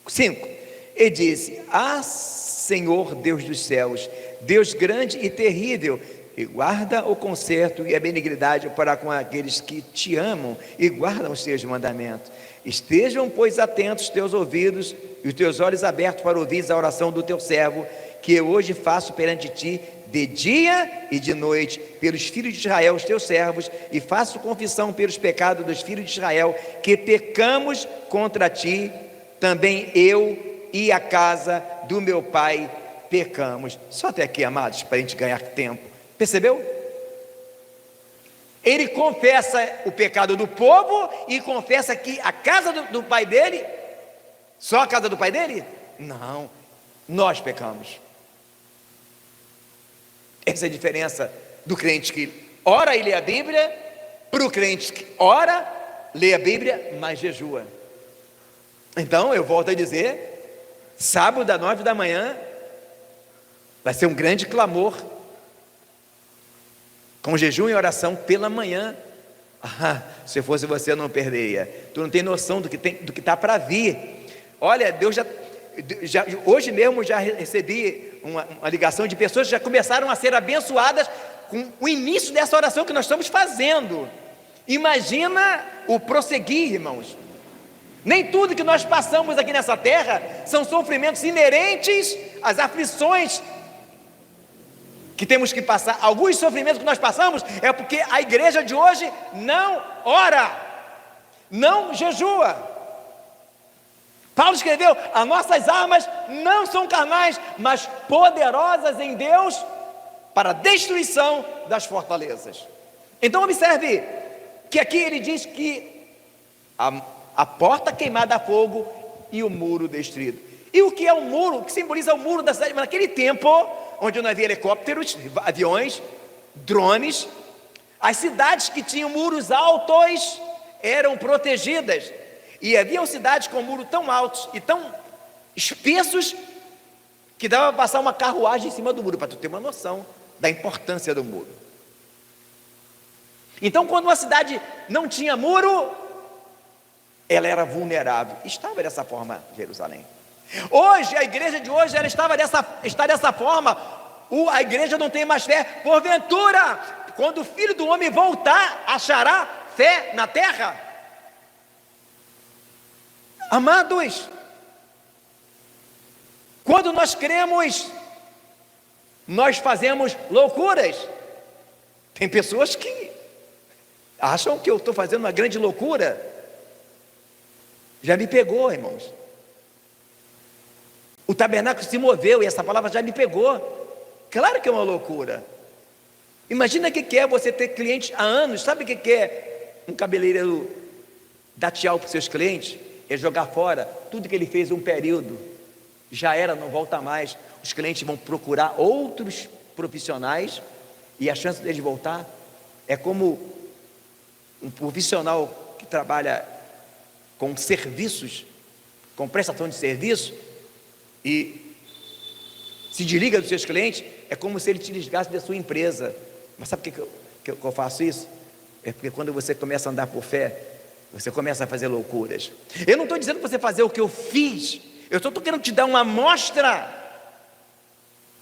5. Ele disse: Ah, Senhor Deus dos céus, Deus grande e terrível, e guarda o conserto e a benignidade para com aqueles que te amam e guardam os teus mandamentos. Estejam, pois, atentos teus ouvidos e os teus olhos abertos para ouvir a oração do teu servo, que eu hoje faço perante ti de dia e de noite, pelos filhos de Israel, os teus servos, e faço confissão pelos pecados dos filhos de Israel, que pecamos contra ti, também eu e a casa do meu pai pecamos. Só até aqui, amados, para a gente ganhar tempo. Percebeu? Ele confessa o pecado do povo e confessa que a casa do pai dele, só a casa do pai dele? Não, nós pecamos. Essa é a diferença do crente que ora e lê a Bíblia, para o crente que ora, lê a Bíblia, mas jejua. Então eu volto a dizer, sábado às 9 da manhã, vai ser um grande clamor, com jejum e oração pela manhã. Se fosse você, eu não perderia. Tu não tem noção do que está para vir. Olha, Deus já hoje mesmo já recebi uma ligação de pessoas que já começaram a ser abençoadas com o início dessa oração que nós estamos fazendo. Imagina o prosseguir, irmãos. Nem tudo que nós passamos aqui nessa terra são sofrimentos inerentes às aflições que temos que passar. Alguns sofrimentos que nós passamos é porque a igreja de hoje não ora, não jejua. Paulo escreveu: as nossas armas não são carnais, mas poderosas em Deus para a destruição das fortalezas. Então observe que aqui ele diz que a porta queimada a fogo e o muro destruído. E o que é o muro? O que simboliza o muro da cidade? Mas naquele tempo, onde não havia helicópteros, aviões, drones, as cidades que tinham muros altos eram protegidas. E haviam cidades com muros tão altos e tão espessos que dava para passar uma carruagem em cima do muro, para tu ter uma noção da importância do muro. Então, quando uma cidade não tinha muro, ela era vulnerável. Estava dessa forma Jerusalém. Hoje, a igreja de hoje, ela está dessa forma. A igreja não tem mais fé. Porventura, quando o Filho do Homem voltar, achará fé na terra? Amados, quando nós cremos, nós fazemos loucuras. Tem pessoas que acham que eu estou fazendo uma grande loucura. Já me pegou, irmãos. O tabernáculo se moveu e essa palavra já me pegou. Claro que é uma loucura. Imagina o que é você ter clientes há anos. Sabe o que é um cabeleireiro dar tchau para os seus clientes? é jogar fora tudo que ele fez um período. Já era, não volta mais. Os clientes vão procurar outros profissionais e a chance deles voltar é como um profissional que trabalha com serviços, com prestação de serviço e se desliga dos seus clientes, é como se ele te desligasse da sua empresa. Mas sabe por que eu faço isso? É porque quando você começa a andar por fé, você começa a fazer loucuras. Eu não estou dizendo para você fazer o que eu fiz, eu só estou querendo te dar uma amostra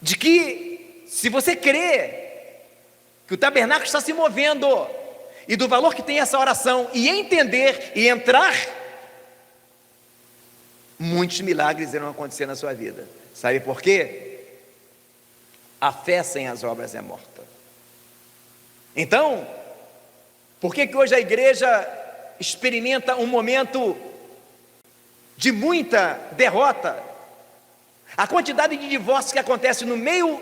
de que, se você crê que o tabernáculo está se movendo, e do valor que tem essa oração, e entender e entrar, muitos milagres irão acontecer na sua vida. Sabe por quê? A fé sem as obras é morta. Então, por que hoje a igreja experimenta um momento de muita derrota? A quantidade de divórcios que acontece no meio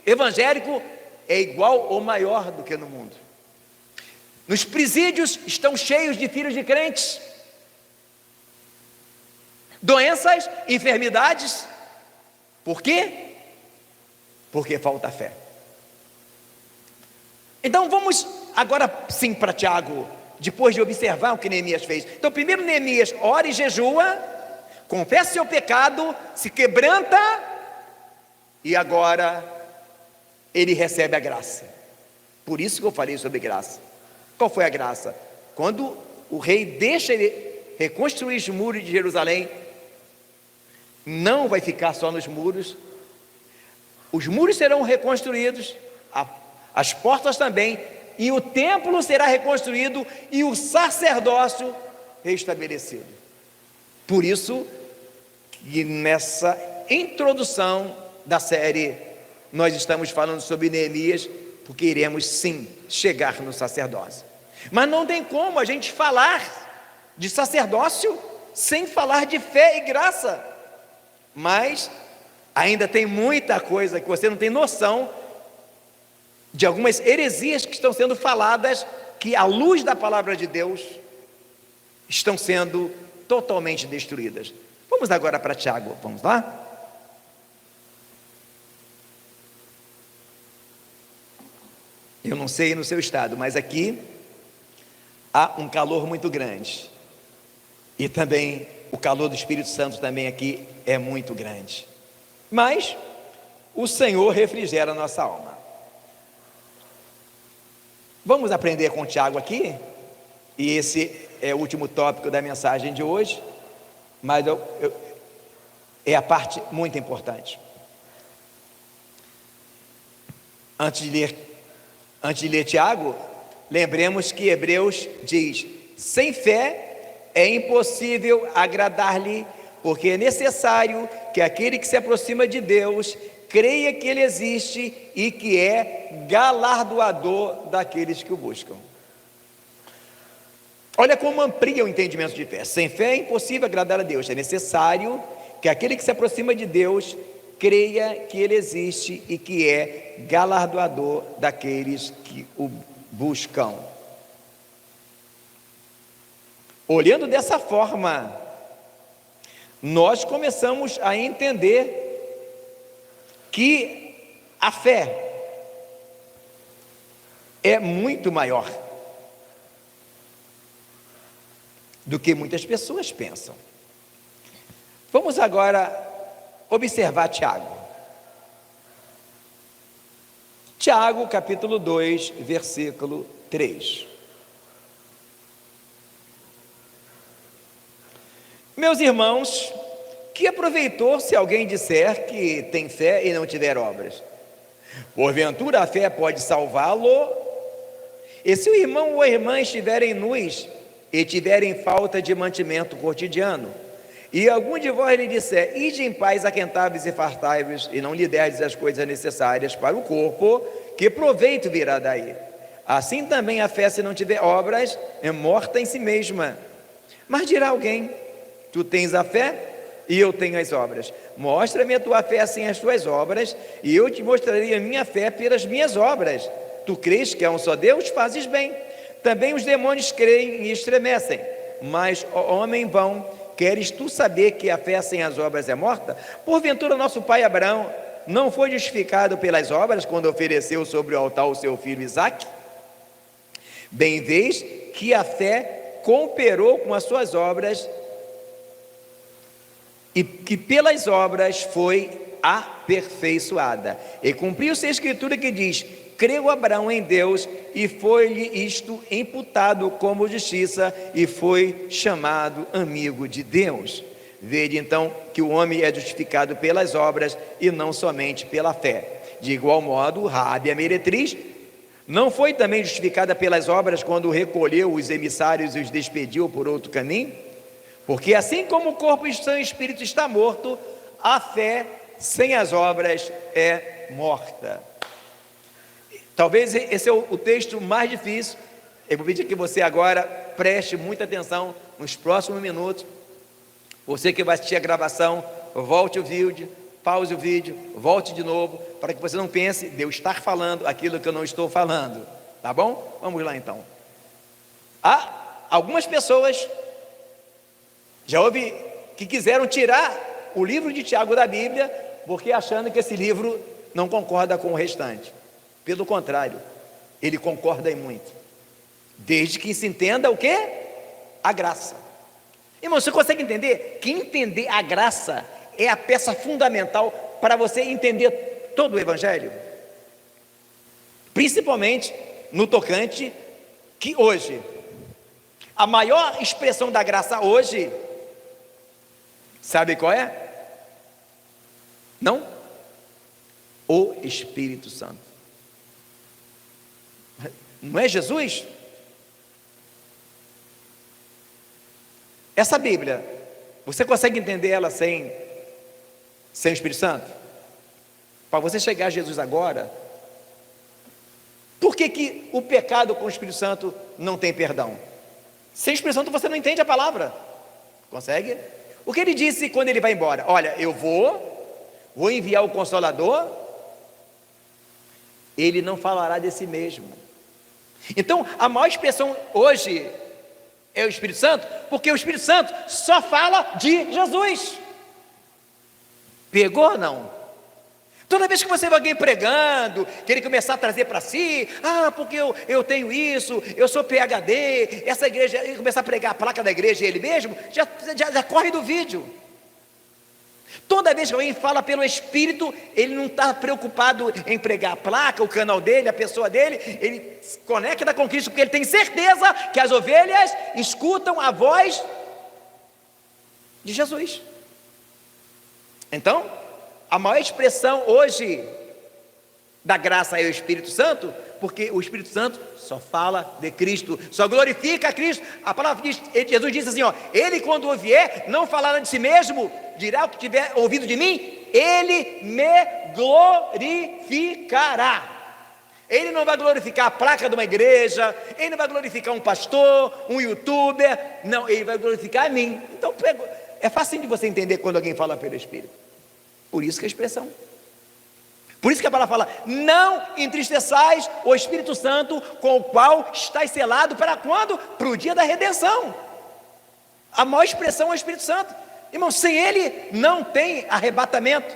evangélico é igual ou maior do que no mundo. Nos presídios estão cheios de filhos de crentes. Doenças, enfermidades. Por quê? Porque falta fé. Então vamos agora sim para Tiago, depois de observar o que Neemias fez. Então primeiro Neemias ora e jejua, confessa seu pecado, se quebranta, e agora ele recebe a graça. Por isso que eu falei sobre graça. Qual foi a graça? Quando o rei deixa ele reconstruir os muros de Jerusalém, não vai ficar só nos muros, os muros serão reconstruídos, as portas também, e o templo será reconstruído e o sacerdócio restabelecido. Por isso que nessa introdução da série nós estamos falando sobre Neemias, porque iremos sim chegar no sacerdócio. Mas não tem como a gente falar de sacerdócio sem falar de fé e graça. Mas ainda tem muita coisa que você não tem noção de algumas heresias que estão sendo faladas, que à luz da palavra de Deus estão sendo totalmente destruídas. Vamos agora para Tiago, vamos lá? Eu não sei no seu estado, mas aqui há um calor muito grande. E também o calor do Espírito Santo também aqui é muito grande. Mas o Senhor refrigera a nossa alma. Vamos aprender com Tiago aqui? E esse é o último tópico da mensagem de hoje. Mas é a parte muito importante. Antes de ler Tiago, lembremos que Hebreus diz: sem fé é impossível agradar-lhe, porque é necessário que aquele que se aproxima de Deus creia que Ele existe e que é galardoador daqueles que o buscam. Olha como amplia o entendimento de fé. Sem fé é impossível agradar a Deus, é necessário que aquele que se aproxima de Deus creia que Ele existe e que é galardoador daqueles que o buscam. Olhando dessa forma, nós começamos a entender que a fé é muito maior do que muitas pessoas pensam. Vamos agora observar Tiago. Tiago, capítulo 2, versículo 3. Meus irmãos, que aproveitou se alguém disser que tem fé e não tiver obras? Porventura a fé pode salvá-lo? E se o irmão ou a irmã estiverem nus e tiverem falta de mantimento cotidiano, e algum de vós lhe disser: ide em paz, aquentai-vos e fartai-vos, e não lhe derdes as coisas necessárias para o corpo, que proveito virá daí? Assim também a fé, se não tiver obras, é morta em si mesma. Mas dirá alguém: tu tens a fé e eu tenho as obras. Mostra-me a tua fé sem as tuas obras, e eu te mostrarei a minha fé pelas minhas obras. Tu crês que há um só Deus? Fazes bem. Também os demônios creem e estremecem. Mas, ó homem vão, queres tu saber que a fé sem as obras é morta? Porventura nosso pai Abraão não foi justificado pelas obras quando ofereceu sobre o altar o seu filho Isaque? Bem vês que a fé cooperou com as suas obras e que pelas obras foi aperfeiçoada. E cumpriu-se a escritura que diz: creu Abraão em Deus e foi-lhe isto imputado como justiça e foi chamado amigo de Deus. Vede então que o homem é justificado pelas obras e não somente pela fé. De igual modo, Raabe a meretriz não foi também justificada pelas obras quando recolheu os emissários e os despediu por outro caminho? Porque assim como o corpo sem espírito está morto, a fé sem as obras é morta. Talvez esse é o texto mais difícil. Eu vou pedir que você agora preste muita atenção nos próximos minutos. Você que vai assistir a gravação, volte o vídeo, pause o vídeo, volte de novo, para que você não pense de eu estar falando aquilo que eu não estou falando, tá bom? Vamos lá então. Há algumas pessoas, já houve, que quiseram tirar o livro de Tiago da Bíblia, porque achando que esse livro não concorda com o restante. Pelo contrário, ele concorda em muito, desde que se entenda o quê? A graça. Irmão, você consegue entender que entender a graça é a peça fundamental para você entender todo o Evangelho? Principalmente no tocante que hoje, a maior expressão da graça hoje, sabe qual é? Não? O Espírito Santo. Não é Jesus? Essa Bíblia, você consegue entender ela sem o Espírito Santo? Para você chegar a Jesus agora, por que o pecado com o Espírito Santo não tem perdão? Sem o Espírito Santo você não entende a palavra. Consegue? O que ele disse quando ele vai embora? Olha, eu vou enviar o Consolador, ele não falará de si mesmo. Então, a maior expressão hoje é o Espírito Santo, porque o Espírito Santo só fala de Jesus. Pegou ou não? Toda vez que você vê alguém pregando, que ele começar a trazer para si, porque eu tenho isso, eu sou PhD, essa igreja, ele começar a pregar a placa da igreja ele mesmo, já corre do vídeo. Toda vez que alguém fala pelo Espírito, ele não está preocupado em pregar a placa, o canal dele, a pessoa dele, ele se conecta com Cristo, porque ele tem certeza que as ovelhas escutam a voz de Jesus. Então, a maior expressão hoje da graça é o Espírito Santo, porque o Espírito Santo só fala de Cristo, só glorifica a Cristo. A palavra diz, Jesus disse assim, ele quando vier, não falará de si mesmo, dirá o que tiver ouvido de mim, ele me glorificará. Ele não vai glorificar a placa de uma igreja, ele não vai glorificar um pastor, um youtuber, não, ele vai glorificar a mim. Então é fácil de você entender quando alguém fala pelo Espírito. Por isso que a expressão. Por isso que a palavra fala, não entristeçais o Espírito Santo, com o qual estáis selado para quando? Para o dia da redenção. A maior expressão é o Espírito Santo. Irmão, sem ele não tem arrebatamento.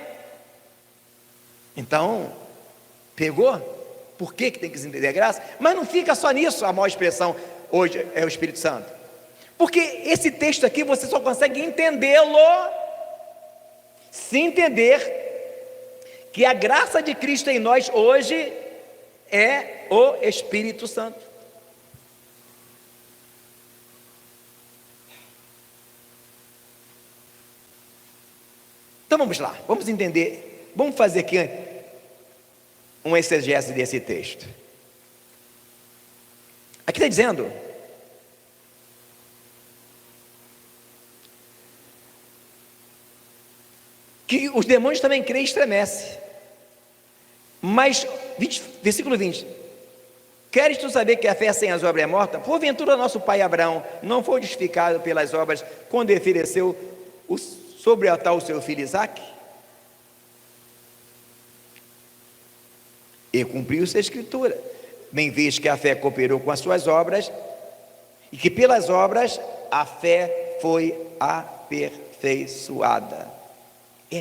Então, pegou? Por que tem que se entender a graça? Mas não fica só nisso, a maior expressão hoje é o Espírito Santo. Porque esse texto aqui você só consegue entendê-lo se entender que a graça de Cristo em nós hoje é o Espírito Santo. Então vamos lá, vamos entender, vamos fazer aqui uma exegese desse texto. Aqui está dizendo que os demônios também creem e estremecem. Mas, versículo 20: queres tu saber que a fé sem as obras é morta? Porventura nosso pai Abraão não foi justificado pelas obras quando ofereceu sobre o altar o seu filho Isaque? E cumpriu-se a escritura, bem vês que a fé cooperou com as suas obras, e que pelas obras a fé foi aperfeiçoada. aperfeiçoada. É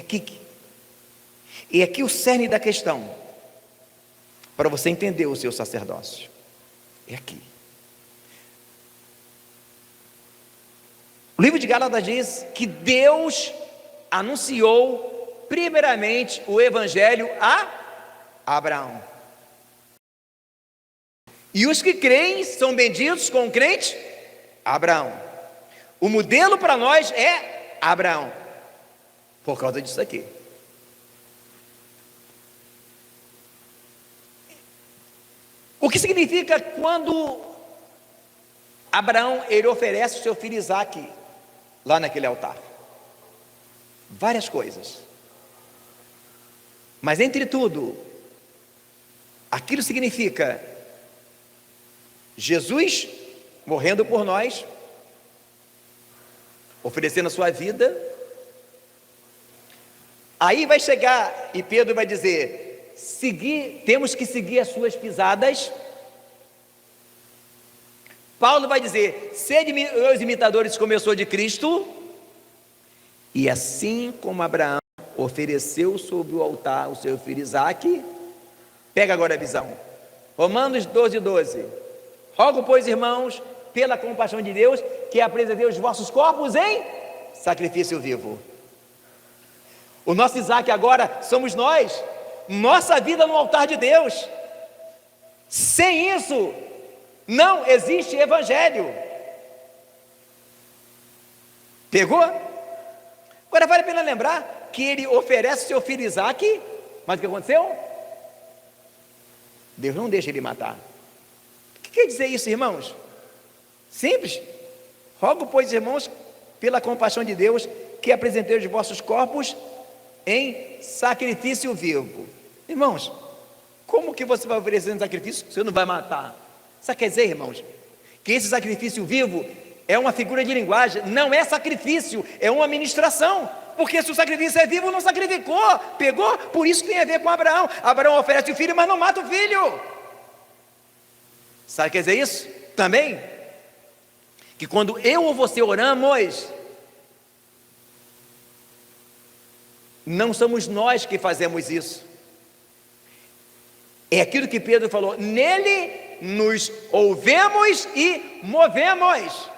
aqui o cerne da questão, para você entender o seu sacerdócio. É aqui. O livro de Gálatas diz que Deus anunciou primeiramente o evangelho a Abraão. E os que creem são benditos com o crente Abraão. O modelo para nós é Abraão, por causa disso aqui. O que significa quando Abraão ele oferece o seu filho Isaque lá naquele altar? Várias coisas. Mas entre tudo, aquilo significa Jesus morrendo por nós, oferecendo a sua vida. Aí vai chegar e Pedro vai dizer: temos que seguir as suas pisadas. Paulo vai dizer: sede meus imitadores como eu sou de Cristo. E assim como Abraão ofereceu sobre o altar o seu filho Isaque, pega agora a visão. Romanos 12:12. Rogo, pois, irmãos, pela compaixão de Deus, que apresentei os vossos corpos em sacrifício vivo. O nosso Isaque agora somos nós, nossa vida no altar de Deus. Sem isso, não existe evangelho. Pegou? Agora vale a pena lembrar que ele oferece seu filho Isaque, mas o que aconteceu? Deus não deixa ele matar. O que quer dizer isso, irmãos? Simples. Rogo, pois, irmãos, pela compaixão de Deus, que apresentei os vossos corpos em sacrifício vivo. Irmãos, como que você vai oferecer um sacrifício que você não vai matar? Isso quer dizer, irmãos, que esse sacrifício vivo é uma figura de linguagem, não é sacrifício, é uma ministração. Porque se o sacrifício é vivo, não sacrificou, pegou? Por isso tem a ver com Abraão. Abraão oferece o filho, mas não mata o filho. Sabe o que quer dizer isso? Também, que quando eu ou você oramos, não somos nós que fazemos isso. É aquilo que Pedro falou: nele nos ouvemos e movemos.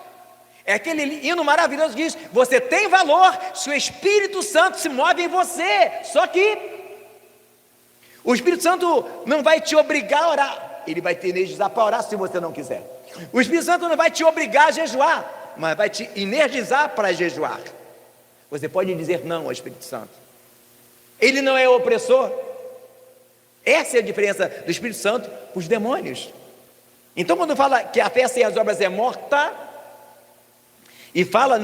É aquele hino maravilhoso que diz: você tem valor se o Espírito Santo se move em você. Só que o Espírito Santo não vai te obrigar a orar, ele vai te energizar para orar se você não quiser. O Espírito Santo não vai te obrigar a jejuar, mas vai te energizar para jejuar. Você pode dizer não ao Espírito Santo. Ele não é opressor. Essa é a diferença do Espírito Santo para os demônios. Então, quando fala que a fé sem as obras é morta, e fala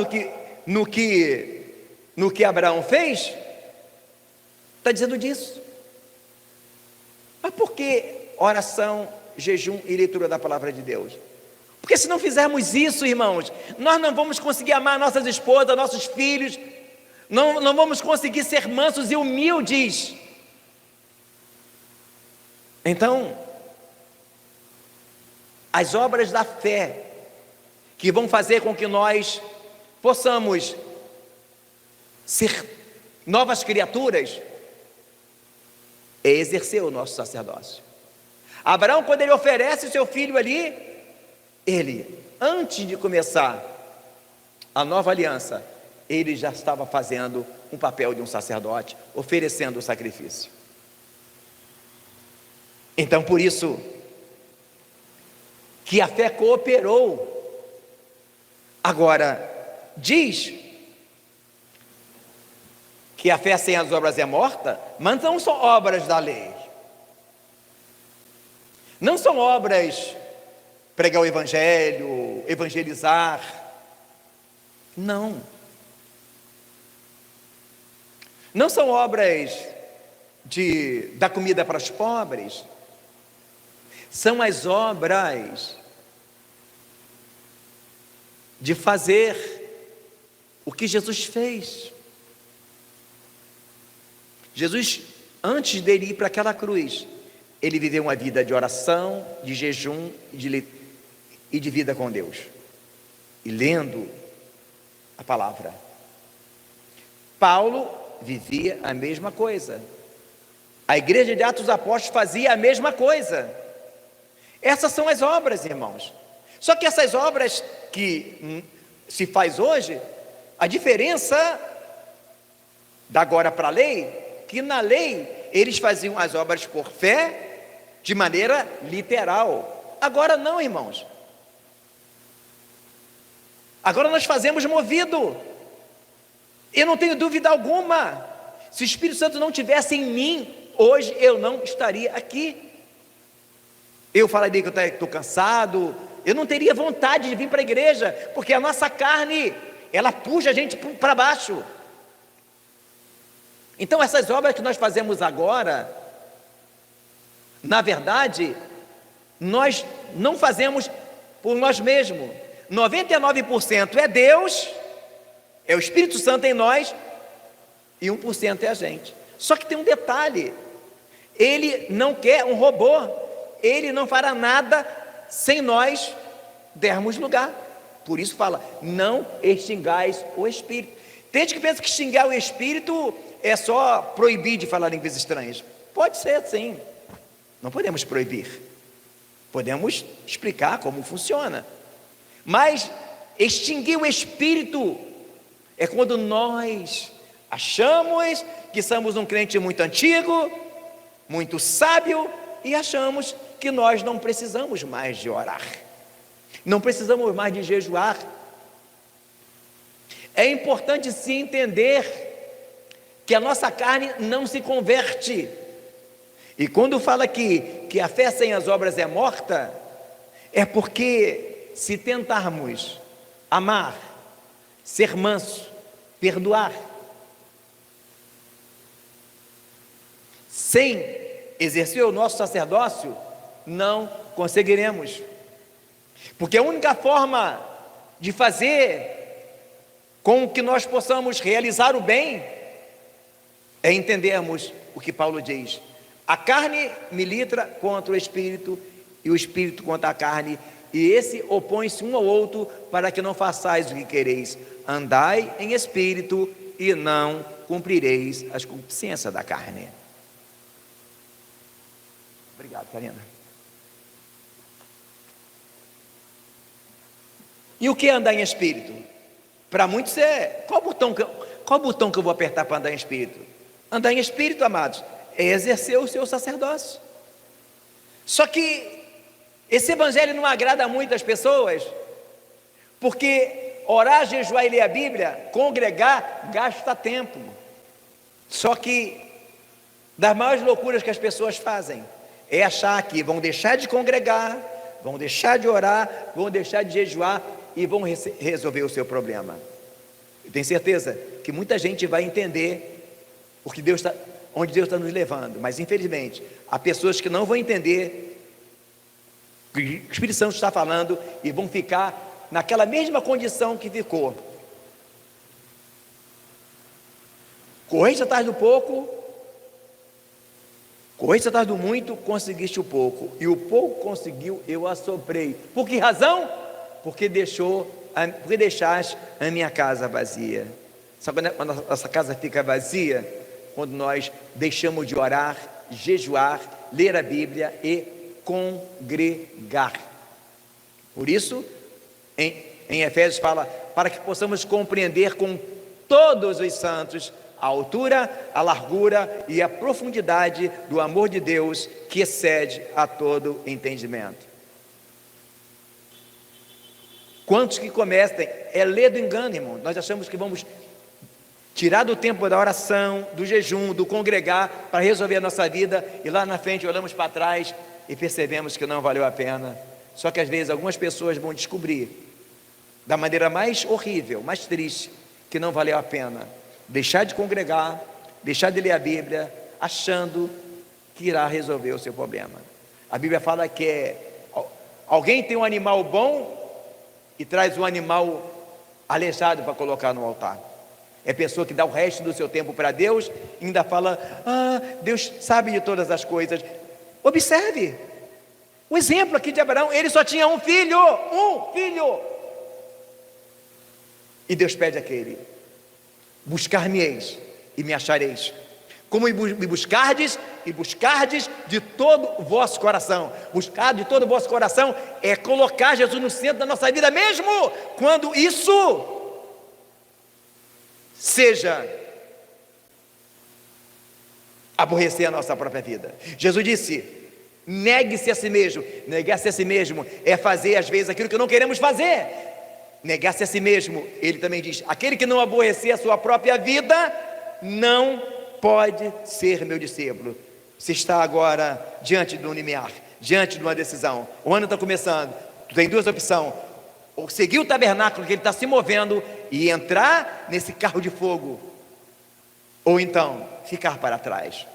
no que Abraão fez, está dizendo disso. Mas por que oração, jejum e leitura da palavra de Deus? Porque se não fizermos isso, irmãos, nós não vamos conseguir amar nossas esposas, nossos filhos, não vamos conseguir ser mansos e humildes. Então, as obras da fé, que vão fazer com que nós possamos ser novas criaturas, é exercer o nosso sacerdócio. Abraão, quando ele oferece o seu filho ali, ele, antes de começar a nova aliança, ele já estava fazendo um papel de um sacerdote, oferecendo o sacrifício. Então, por isso que a fé cooperou. Agora, diz que a fé sem as obras é morta, mas não são obras da lei. Não são obras pregar o evangelho, evangelizar. Não. Não são obras de dar comida para os pobres. São as obras de fazer o que Jesus fez. Jesus, antes dele ir para aquela cruz, ele viveu uma vida de oração, de jejum e de vida com Deus, e lendo a palavra. Paulo vivia a mesma coisa. A igreja de Atos dos Apóstolos fazia a mesma coisa. Essas são as obras, irmãos. Só que essas obras que se faz hoje, a diferença da agora para a lei, que na lei eles faziam as obras por fé, de maneira literal. Agora não, irmãos. Agora nós fazemos movido. Eu não tenho dúvida alguma, se o Espírito Santo não tivesse em mim, hoje eu não estaria aqui. Eu falaria que eu estou cansado, eu não teria vontade de vir para a igreja, porque a nossa carne, ela puxa a gente para baixo. Então essas obras que nós fazemos agora, na verdade, nós não fazemos por nós mesmos. 99% é Deus, é o Espírito Santo em nós, e 1% é a gente. Só que tem um detalhe: Ele não quer um robô, Ele não fará nada sem nós dermos lugar. Por isso fala, não extingais o Espírito. Tem gente que pensa que extinguir o Espírito é só proibir de falar línguas estranhas. Pode ser sim, não podemos proibir, podemos explicar como funciona. Mas extinguir o Espírito é quando nós achamos que somos um crente muito antigo, muito sábio, e achamos que nós não precisamos mais de orar, não precisamos mais de jejuar. É importante se entender que a nossa carne não se converte. E quando fala que a fé sem as obras é morta, é porque se tentarmos amar, ser manso, perdoar, sem exercer o nosso sacerdócio, não conseguiremos. Porque a única forma de fazer com que nós possamos realizar o bem é entendermos o que Paulo diz: a carne milita contra o Espírito e o Espírito contra a carne, e esse opõe-se um ao outro, para que não façais o que quereis. Andai em Espírito e não cumprireis as concupiscências da carne. Obrigado, Karina. E o que é andar em Espírito? Para muitos é, qual botão que eu vou apertar para andar em Espírito? Andar em Espírito, amados, é exercer o seu sacerdócio. Só que esse evangelho não agrada muito às pessoas, porque orar, jejuar e ler a Bíblia, congregar, gasta tempo. Só que das maiores loucuras que as pessoas fazem é achar que vão deixar de congregar, vão deixar de orar, vão deixar de jejuar e vão resolver o seu problema. Eu tenho certeza que muita gente vai entender porque onde Deus está nos levando, mas infelizmente há pessoas que não vão entender o que o Espírito Santo está falando e vão ficar naquela mesma condição que ficou. Correste atrás do pouco, correste atrás do muito, conseguiste o pouco, e o pouco conseguiu, eu assoprei. Por que razão? Porque deixaste a minha casa vazia. Sabe quando a nossa casa fica vazia? Quando nós deixamos de orar, jejuar, ler a Bíblia e congregar. Por isso, em Efésios fala, para que possamos compreender com todos os santos a altura, a largura e a profundidade do amor de Deus, que excede a todo entendimento. Quantos que começam, é ler do engano, irmão. Nós achamos que vamos tirar do tempo da oração, do jejum, do congregar, para resolver a nossa vida, e lá na frente olhamos para trás e percebemos que não valeu a pena. Só que às vezes algumas pessoas vão descobrir, da maneira mais horrível, mais triste, que não valeu a pena deixar de congregar, deixar de ler a Bíblia, achando que irá resolver o seu problema. A Bíblia fala que alguém tem um animal bom e traz um animal aleijado para colocar no altar. É pessoa que dá o resto do seu tempo para Deus e ainda fala, Deus sabe de todas as coisas. Observe o exemplo aqui de Abraão, ele só tinha um filho, e Deus pede aquele. buscar-me-eis e me achareis. Como me buscardes, e buscardes de todo o vosso coração. Buscar de todo o vosso coração é colocar Jesus no centro da nossa vida, mesmo quando isso seja aborrecer a nossa própria vida. Jesus disse: negue-se a si mesmo. Negar-se a si mesmo é fazer às vezes aquilo que não queremos fazer. Negar-se a si mesmo, ele também diz: aquele que não aborrecer a sua própria vida não pode ser meu discípulo. Você está agora diante de um limiar, diante de uma decisão. O ano está começando, tu tem duas opções: ou seguir o tabernáculo que ele está se movendo e entrar nesse carro de fogo, ou então ficar para trás.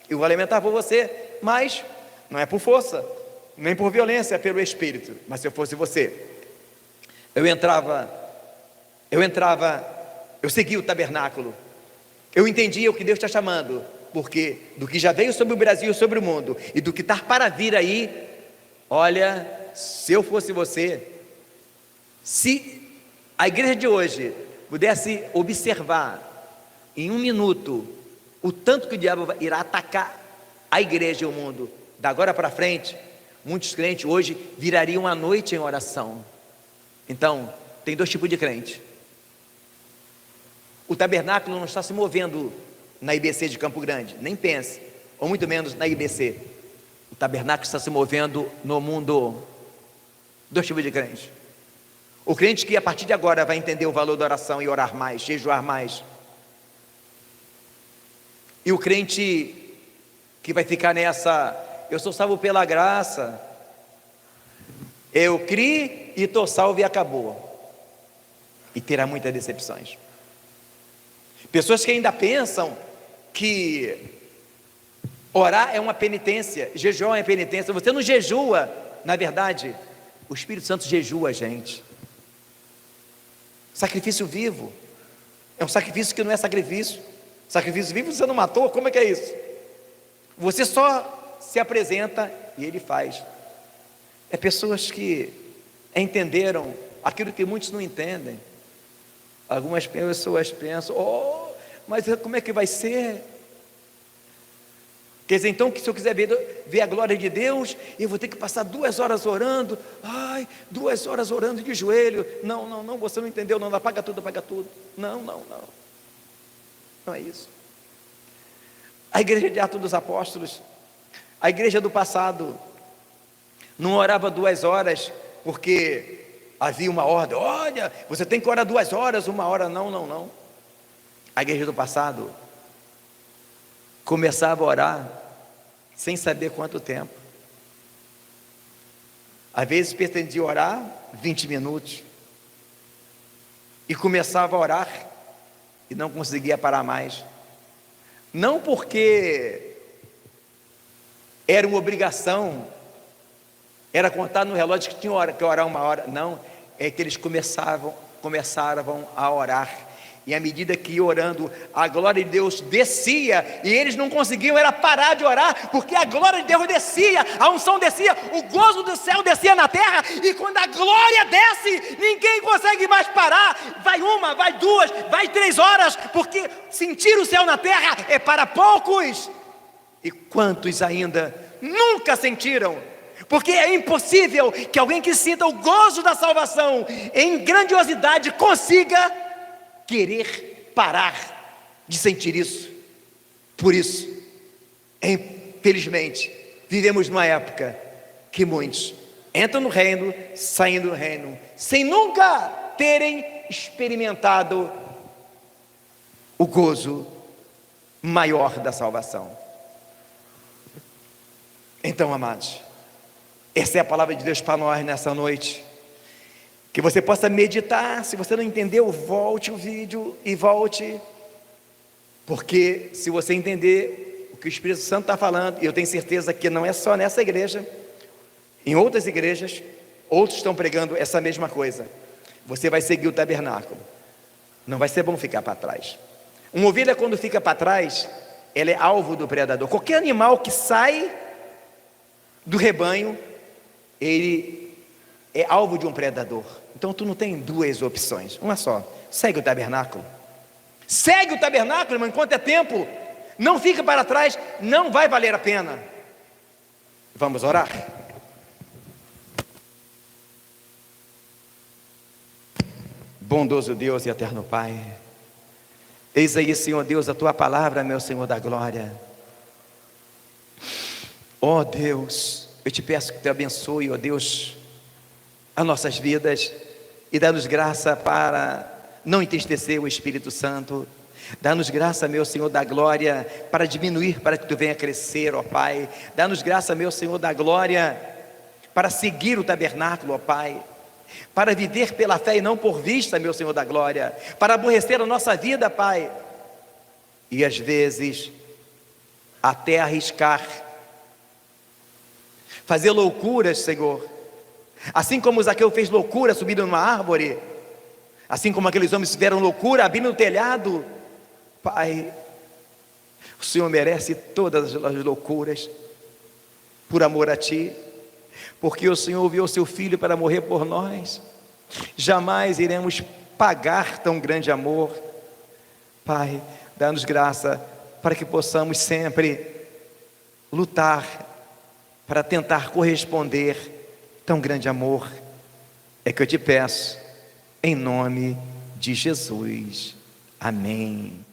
Eu vou lamentar por você, mas não é por força, nem por violência, é pelo Espírito. Mas se eu fosse você, eu segui o tabernáculo. Eu entendia o que Deus está chamando, porque do que já veio sobre o Brasil e sobre o mundo, e do que está para vir aí, olha, se eu fosse você, se a igreja de hoje pudesse observar em um minuto o tanto que o diabo irá atacar a igreja e o mundo, da agora para frente, muitos crentes hoje virariam a noite em oração. Então, tem dois tipos de crente. O tabernáculo não está se movendo na IBC de Campo Grande, nem pense, ou muito menos na IBC. O tabernáculo está se movendo no mundo. Dois tipos de crente: o crente que a partir de agora vai entender o valor da oração e orar mais, jejuar mais, e o crente que vai ficar nessa: eu sou salvo pela graça, eu criei e estou salvo e acabou. E terá muitas decepções. Pessoas que ainda pensam que orar é uma penitência, jejuar é uma penitência. Você não jejua, na verdade, o Espírito Santo jejua a gente. Sacrifício vivo é um sacrifício que não é sacrifício. Sacrifício vivo você não matou, como é que é isso? Você só se apresenta e ele faz. É pessoas que entenderam aquilo que muitos não entendem. Algumas pessoas pensam: oh, mas como é que vai ser? Quer dizer, então, que se eu quiser ver a glória de Deus, eu vou ter que passar 2 horas orando. Ai, 2 horas orando de joelho. Não, você não entendeu, não, apaga tudo. Não. Não é isso. A igreja de Atos dos Apóstolos, a igreja do passado, não orava 2 horas, porque havia uma ordem: olha, você tem que orar 2 horas, 1 hora, não. A igreja do passado começava a orar sem saber quanto tempo. Às vezes pretendia orar 20 minutos e começava a orar e não conseguia parar mais. Não porque era uma obrigação, era contar no relógio que tinha que orar 1 hora. Não, é que eles começaram a orar. E à medida que ia orando, a glória de Deus descia, e eles não conseguiam era parar de orar, porque a glória de Deus descia, a unção descia, o gozo do céu descia na terra, e quando a glória desce, ninguém consegue mais parar. Vai 1, vai 2, vai 3 horas, porque sentir o céu na terra é para poucos. E quantos ainda nunca sentiram? Porque é impossível que alguém que sinta o gozo da salvação em grandiosidade consiga querer parar de sentir isso. Por isso, infelizmente, vivemos numa época que muitos entram no reino, saem do reino, sem nunca terem experimentado o gozo maior da salvação. Então, amados, essa é a palavra de Deus para nós nessa noite. Que você possa meditar. Se você não entendeu, volte o vídeo e volte. Porque se você entender o que o Espírito Santo está falando, e eu tenho certeza que não é só nessa igreja, em outras igrejas, outros estão pregando essa mesma coisa. Você vai seguir o tabernáculo. Não vai ser bom ficar para trás. Uma ovelha, quando fica para trás, ela é alvo do predador. Qualquer animal que sai do rebanho, ele é alvo de um predador. Então tu não tem 2 opções, uma só: segue o tabernáculo. Segue o tabernáculo, irmão, enquanto é tempo. Não fica para trás, não vai valer a pena. Vamos orar? Bondoso Deus e eterno Pai, eis aí, Senhor Deus, a Tua palavra, meu Senhor da glória. Ó Deus, eu te peço que Te abençoe, ó Deus, as nossas vidas e dá-nos graça para não entristecer o Espírito Santo. Dá-nos graça, meu Senhor da glória, para diminuir, para que Tu venha crescer, ó Pai. Dá-nos graça, meu Senhor da glória, para seguir o tabernáculo, ó Pai, para viver pela fé e não por vista, meu Senhor da glória, para aborrecer a nossa vida, Pai, e às vezes até arriscar, fazer loucuras, Senhor, assim como Zaqueu fez loucura subindo numa árvore, assim como aqueles homens fizeram loucura abrindo o telhado. Pai, o Senhor merece todas as loucuras por amor a Ti, porque o Senhor enviou o Seu Filho para morrer por nós. Jamais iremos pagar tão grande amor. Pai, dá-nos graça para que possamos sempre lutar para tentar corresponder tão grande amor. É que eu te peço, em nome de Jesus. Amém.